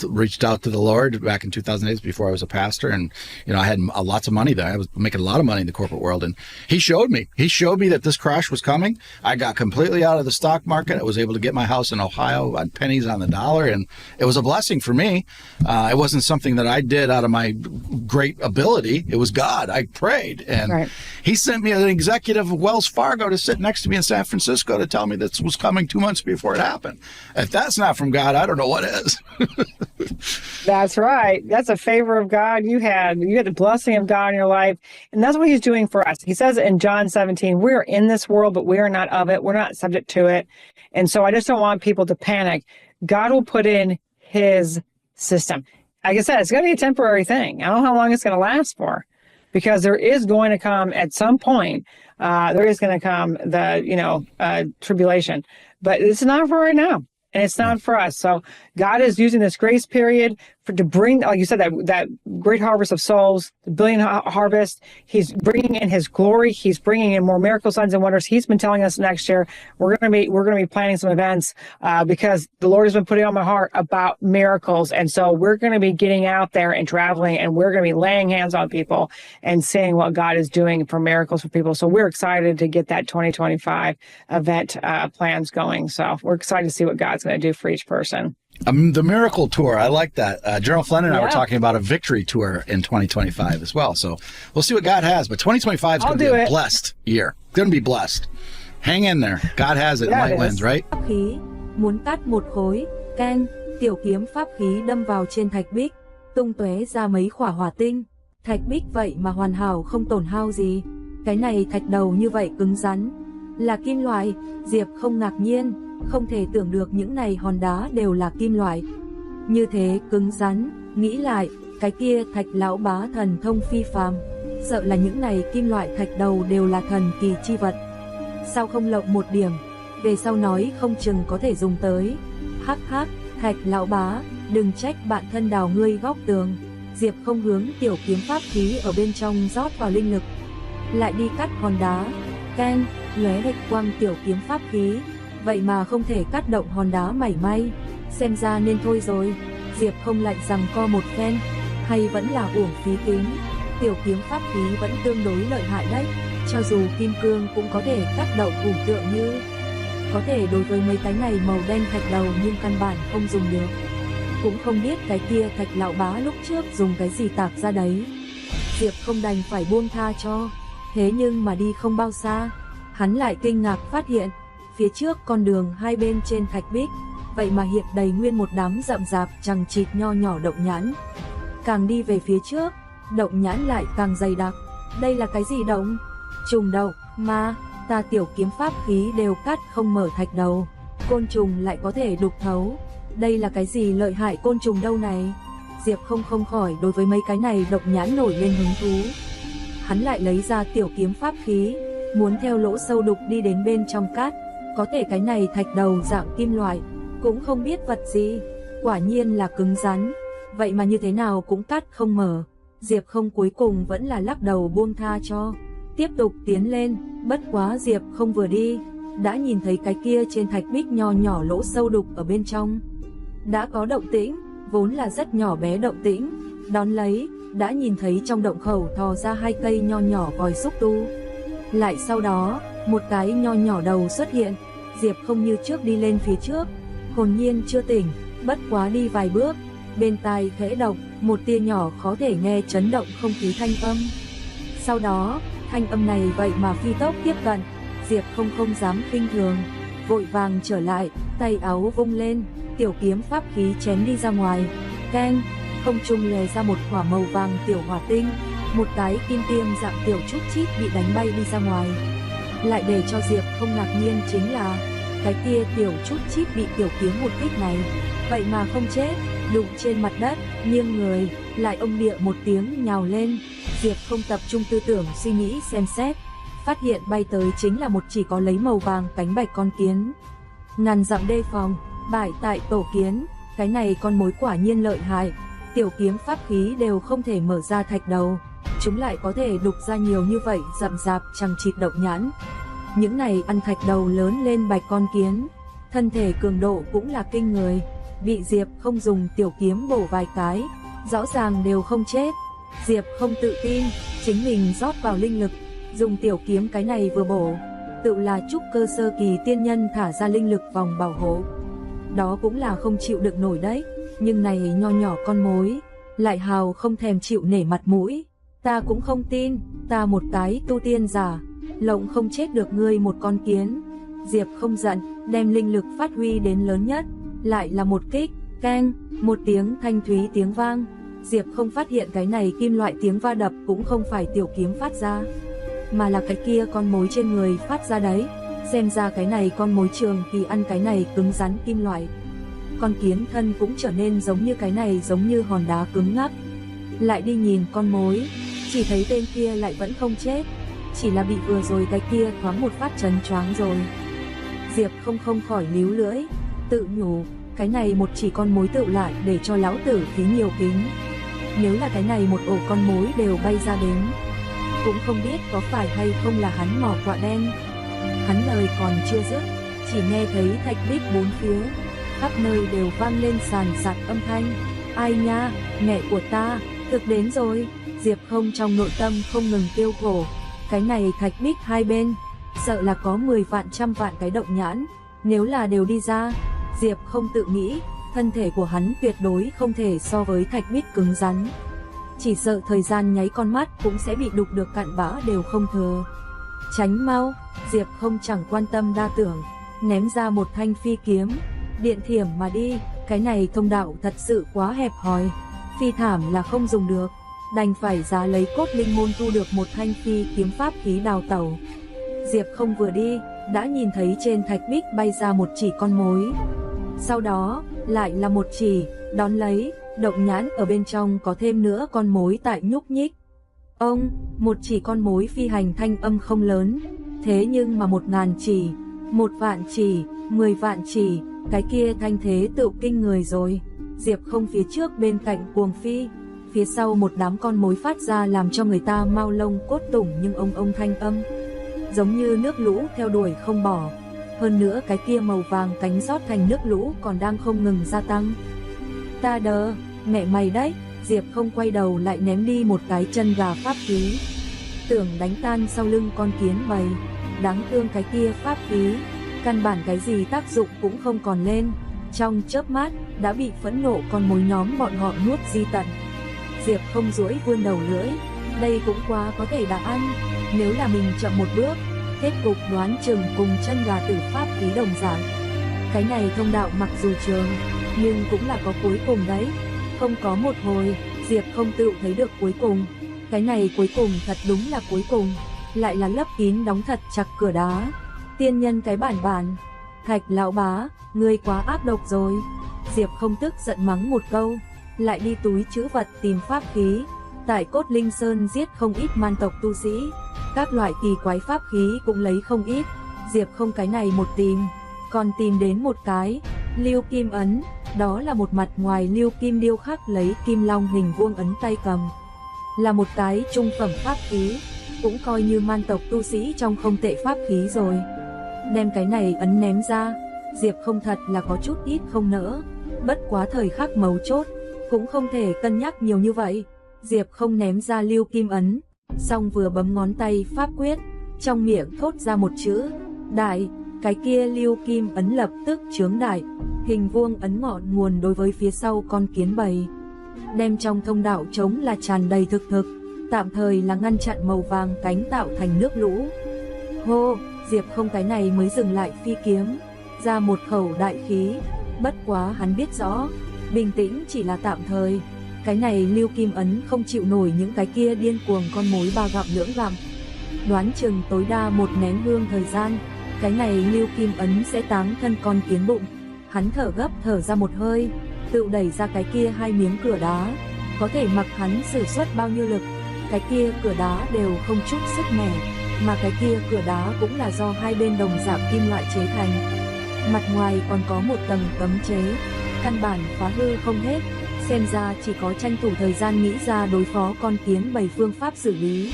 reached out to the Lord back in 2008 before I was a pastor, and I had lots of money there. I was making a lot of money in the corporate world, and He showed me that this crash was coming. I got completely out of the stock market. I was able to get my house in Ohio on pennies on the dollar, and it was a blessing for me. It wasn't something that I did out of my great ability. It was God. I prayed, and He sent me an executive of Wells Fargo to sit next to me in San Francisco to tell me this was coming 2 months before it happened. If that's not from God, I don't know what is. That's right. That's a favor of God. You had the blessing of God in your life. And that's what He's doing for us. He says in John 17, we're in this world, but we are not of it. We're not subject to it. And so I just don't want people to panic. God will put in His system. Like I said, it's going to be a temporary thing. I don't know how long it's going to last for, because there is going to come at some point, there is going to come the, tribulation. But it's not for right now. And it's not for us. So God is using this grace period to bring, like you said, that great harvest of souls, the billion harvest. He's bringing in His glory. He's bringing in more miracle signs and wonders. He's been telling us next year we're going to be planning some events because the Lord has been putting on my heart about miracles. And so we're going to be getting out there and traveling, and we're going to be laying hands on people and seeing what God is doing for miracles for people. So we're excited to get that 2025 event plans going. So we're excited to see what God's going to do for each person. The Miracle Tour, I like that. General Flynn and I were talking about a victory tour in 2025 as well. So we'll see what God has. But 2025 is going to be a blessed year. It's going to be blessed. Hang in there. God has it. Light wins, right? Pháp khí, muốn cắt một khối, Ken, tiểu kiếm pháp khí đâm vào trên thạch bích, tung tóe ra mấy khỏa hỏa tinh. Thạch bích vậy mà hoàn hảo không tổn hao gì. Cái này thạch đầu như vậy cứng rắn. Là kim loại, Diệp không ngạc nhiên. không thể tưởng được những này hòn đá đều là kim loại. Như thế cứng rắn, nghĩ lại, cái kia Thạch lão bá thần thông phi phàm, sợ là những này kim loại thạch đầu đều là thần kỳ chi vật. Sao không lộng một điểm, về sau nói không chừng có thể dùng tới. Hắc hắc, Thạch lão bá, đừng trách bạn thân đào ngươi góc tường. Diệp không hướng tiểu kiếm pháp khí ở bên trong rót vào linh lực, lại đi cắt hòn đá. Keng, lóe bạch quang tiểu kiếm pháp khí, vậy mà không thể cắt động hòn đá mảy may, xem ra nên thôi rồi. Diệp không lại rằng co một phen, hay vẫn là uổng phí kính. Tiểu kiếm pháp khí vẫn tương đối lợi hại đấy, cho dù kim cương cũng có thể cắt động ủ tượng như. Có thể đối với mấy cái này màu đen thạch đầu nhưng căn bản không dùng được. Cũng không biết cái kia Thạch lão bá lúc trước dùng cái gì tạc ra đấy. Diệp không đành phải buông tha cho. Thế nhưng mà đi không bao xa, hắn lại kinh ngạc phát hiện, phía trước con đường hai bên trên thạch bích, vậy mà hiện đầy nguyên một đám rậm rạp chằng chịt nho nhỏ động nhãn. Càng đi về phía trước, động nhãn lại càng dày đặc. Đây là cái gì động? Trùng đậu, mà ta tiểu kiếm pháp khí đều cắt không mở thạch đầu, côn trùng lại có thể đục thấu. Đây là cái gì lợi hại côn trùng đâu này? Diệp không khỏi đối với mấy cái này động nhãn nổi lên hứng thú. Hắn lại lấy ra tiểu kiếm pháp khí, muốn theo lỗ sâu đục đi đến bên trong cát. Có thể cái này thạch đầu dạng kim loại, cũng không biết vật gì, quả nhiên là cứng rắn, vậy mà như thế nào cũng cắt không mở. Diệp không cuối cùng vẫn là lắc đầu buông tha cho, tiếp tục tiến lên. Bất quá Diệp không vừa đi, đã nhìn thấy cái kia trên thạch bích nho nhỏ lỗ sâu đục ở bên trong. Đã có động tĩnh, vốn là rất nhỏ bé động tĩnh, đón lấy, đã nhìn thấy trong động khẩu thò ra hai cây nho nhỏ vòi xúc tu. Lại sau đó, một cái nho nhỏ đầu xuất hiện. Diệp không như trước đi lên phía trước, hồn nhiên chưa tỉnh, bất quá đi vài bước, bên tai khẽ động, một tia nhỏ khó thể nghe chấn động không khí thanh âm. Sau đó, thanh âm này vậy mà phi tốc tiếp cận. Diệp không dám khinh thường, vội vàng trở lại, tay áo vung lên, tiểu kiếm pháp khí chém đi ra ngoài. Keng, không trung lè ra một quả màu vàng tiểu hỏa tinh, một cái kim tiêm dạng tiểu chút chít bị đánh bay đi ra ngoài. Lại để cho Diệp không ngạc nhiên chính là, cái kia tiểu chút chít bị tiểu kiếm một kích này, vậy mà không chết, đụng trên mặt đất, nghiêng người, lại ông địa một tiếng nhào lên. Diệp không tập trung tư tưởng suy nghĩ xem xét, phát hiện bay tới chính là một chỉ có lấy màu vàng cánh bạch con kiến. Ngàn dặm đề phòng, bại tại tổ kiến, cái này con mối quả nhiên lợi hại. Tiểu kiếm pháp khí đều không thể mở ra thạch đầu, chúng lại có thể đục ra nhiều như vậy rậm rạp chằng chịt động nhãn. Những này ăn thạch đầu lớn lên bạch con kiến, thân thể cường độ cũng là kinh người, bị Diệp không dùng tiểu kiếm bổ vài cái, rõ ràng đều không chết. Diệp không tự tin, chính mình rót vào linh lực, dùng tiểu kiếm cái này vừa bổ, tự là trúc cơ sơ kỳ tiên nhân thả ra linh lực vòng bảo hộ. Đó cũng là không chịu được nổi đấy, nhưng này nho nhỏ con mối, lại hào không thèm chịu nể mặt mũi. Ta cũng không tin, ta một cái tu tiên giả, lộng không chết được ngươi một con kiến. Diệp không giận, đem linh lực phát huy đến lớn nhất, lại là một kích, keng, một tiếng thanh thúy tiếng vang. Diệp không phát hiện cái này kim loại tiếng va đập cũng không phải tiểu kiếm phát ra, mà là cái kia con mối trên người phát ra đấy. Xem ra cái này con mối trường kỳ ăn cái này cứng rắn kim loại. Con kiến thân cũng trở nên giống như cái này, giống như hòn đá cứng ngắc. Lại đi nhìn con mối, chỉ thấy tên kia lại vẫn không chết, chỉ là bị vừa rồi cái kia thoáng một phát chấn choáng rồi. Diệp không khỏi líu lưỡi, tự nhủ, cái này một chỉ con mối tự lại để cho lão tử phí nhiều kính. Nếu là cái này một ổ con mối đều bay ra đến, cũng không biết có phải hay không là hắn mò quạ đen. Hắn lời còn chưa dứt, chỉ nghe thấy thạch bích bốn phía, khắp nơi đều vang lên sàn sạt âm thanh. Ai nha, mẹ của ta, thực đến rồi. Diệp không trong nội tâm không ngừng kêu khổ, cái này thạch bích hai bên, sợ là có 10 vạn trăm vạn cái động nhãn, nếu là đều đi ra, Diệp không tự nghĩ, thân thể của hắn tuyệt đối không thể so với thạch bích cứng rắn. Chỉ sợ thời gian nháy con mắt cũng sẽ bị đục được cặn bã đều không thừa. Tránh mau, Diệp không chẳng quan tâm đa tưởng, ném ra một thanh phi kiếm, điện thiểm mà đi. Cái này thông đạo thật sự quá hẹp hòi, phi thảm là không dùng được, đành phải giá lấy cốt linh môn thu được một thanh phi kiếm pháp khí đào tẩu. Diệp không vừa đi, đã nhìn thấy trên thạch bích bay ra một chỉ con mối. Sau đó, lại là một chỉ, đón lấy, động nhãn ở bên trong có thêm nữa con mối tại nhúc nhích. Ông, một chỉ con mối phi hành thanh âm không lớn, thế nhưng mà 1000 chỉ, 1.000.000 chỉ, 10.000.000 chỉ, cái kia thanh thế tự kinh người rồi. Diệp Không phía trước bên cạnh cuồng phi, phía sau một đám con mối phát ra làm cho người ta mau lông cốt tủng nhưng ông thanh âm giống như nước lũ theo đuổi không bỏ. Hơn nữa cái kia màu vàng cánh rót thành nước lũ còn đang không ngừng gia tăng. Ta đờ, mẹ mày đấy. Diệp Không quay đầu lại ném đi một cái chân gà pháp khí, tưởng đánh tan sau lưng con kiến bầy. Đáng thương cái kia pháp khí, căn bản cái gì tác dụng cũng không còn lên, trong chớp mắt đã bị phẫn nộ con mối nhóm bọn họ nuốt di tận. Diệp Không duỗi vươn đầu lưỡi, đây cũng quá có thể đã ăn, nếu là mình chậm một bước, kết cục đoán chừng cùng chân gà tử pháp khí đồng dạng. Cái này thông đạo mặc dù trường, nhưng cũng là có cuối cùng đấy. Không có một hồi, Diệp Không tự thấy được cuối cùng. Cái này cuối cùng thật đúng là cuối cùng, lại là lấp kín đóng thật chặt cửa đá. Tiên nhân cái bản, Thạch lão bá, ngươi quá ác độc rồi. Diệp Không tức giận mắng một câu, lại đi túi trữ vật tìm pháp khí. Tại Cốt Linh Sơn giết không ít man tộc tu sĩ, các loại kỳ quái pháp khí cũng lấy không ít. Diệp Không cái này một tìm, còn tìm đến một cái Lưu Kim ấn, đó là một mặt ngoài lưu kim điêu khắc lấy kim long hình vuông ấn tay cầm, là một cái trung phẩm pháp khí, cũng coi như man tộc tu sĩ trong không tệ pháp khí rồi. Đem cái này ấn ném ra, Diệp Không thật là có chút ít không nỡ, bất quá thời khắc mấu chốt, cũng không thể cân nhắc nhiều như vậy. Diệp Không ném ra lưu kim ấn, xong vừa bấm ngón tay pháp quyết, trong miệng thốt ra một chữ đại, cái kia lưu kim ấn lập tức chướng đại, hình vuông ấn ngọn nguồn đối với phía sau con kiến bầy, đem trong thông đạo trống là tràn đầy thực, tạm thời là ngăn chặn màu vàng cánh tạo thành nước lũ. Hô, Diệp Không cái này mới dừng lại phi kiếm, ra một khẩu đại khí, bất quá hắn biết rõ, bình tĩnh chỉ là tạm thời, cái này lưu kim ấn không chịu nổi những cái kia điên cuồng con mối ba gặm lưỡng gặm. Đoán chừng tối đa một nén hương thời gian, cái này lưu kim ấn sẽ táng thân con kiến bụng. Hắn thở gấp thở ra một hơi, tự đẩy ra cái kia hai miếng cửa đá, có thể mặc hắn sử xuất bao nhiêu lực, cái kia cửa đá đều không chút sức mẻ, mà cái kia cửa đá cũng là do hai bên đồng dạng kim loại chế thành. Mặt ngoài còn có một tầng cấm chế, căn bản phá hư không hết, xem ra chỉ có tranh thủ thời gian nghĩ ra đối phó con kiến bầy phương pháp xử lý.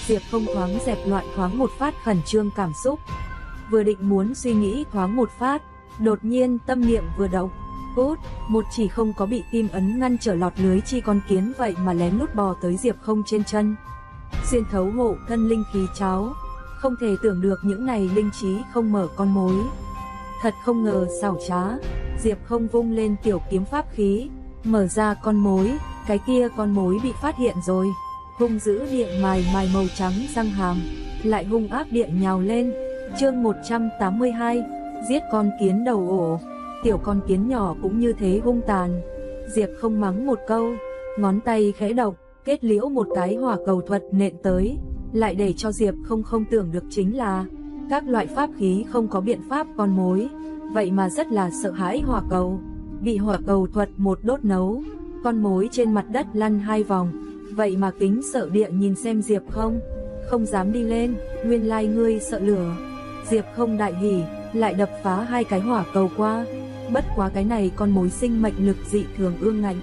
Diệp Không thoáng dẹp loạn thoáng một phát khẩn trương cảm xúc, vừa định muốn suy nghĩ thoáng một phát, đột nhiên tâm niệm vừa động, cút, một chỉ không có bị kim ấn ngăn trở lọt lưới chi con kiến vậy mà lén lút bò tới Diệp Không trên chân, xuyên thấu hộ thân linh khí cháo. Không thể tưởng được những này linh trí không mở con mối, thật không ngờ xảo trá. Diệp Không vung lên tiểu kiếm pháp khí, mở ra con mối, cái kia con mối bị phát hiện rồi, hung dữ điện mài màu trắng răng hàm, lại hung ác điện nhào lên. Chương 182, giết con kiến đầu ổ. Tiểu con kiến nhỏ cũng như thế hung tàn. Diệp Không mắng một câu, ngón tay khẽ động, kết liễu một cái hỏa cầu thuật nện tới. Lại để cho Diệp Không không tưởng được chính là, các loại pháp khí không có biện pháp con mối, vậy mà rất là sợ hãi hỏa cầu. Bị hỏa cầu thuật một đốt nấu, con mối trên mặt đất lăn 2 vòng, vậy mà kính sợ địa nhìn xem Diệp Không, không dám đi lên, nguyên lai ngươi sợ lửa. Diệp Không đại hỉ, lại đập phá 2 cái hỏa cầu qua, bất quá cái này con mối sinh mệnh lực dị thường ương ngạnh.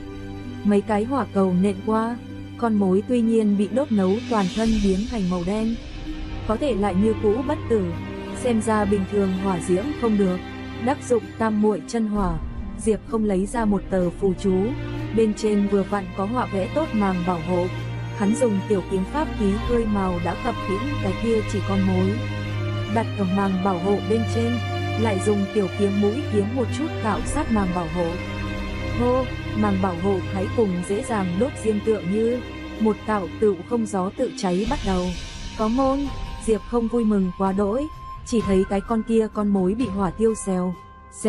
Mấy cái hỏa cầu nện qua, con mối tuy nhiên bị đốt nấu toàn thân biến thành màu đen, có thể lại như cũ bất tử, xem ra bình thường hỏa diễm không được, đắc dụng tam muội chân hỏa. Diệp Không lấy ra một tờ phù chú, bên trên vừa vặn có họa vẽ tốt màng bảo hộ. Hắn dùng tiểu kiếm pháp khí khơi màu đã khập khiễng cái kia chỉ con mối, đặt ở màng bảo hộ bên trên, lại dùng tiểu kiếm mũi kiếm một chút cạo sát màng bảo hộ. Hô, màng bảo hộ thái cùng dễ dàng đốt diêm tựa như một cạo tựu không gió tự cháy bắt đầu. Có môn, Diệp Không vui mừng quá đỗi, chỉ thấy cái con kia con mối bị hỏa tiêu xèo,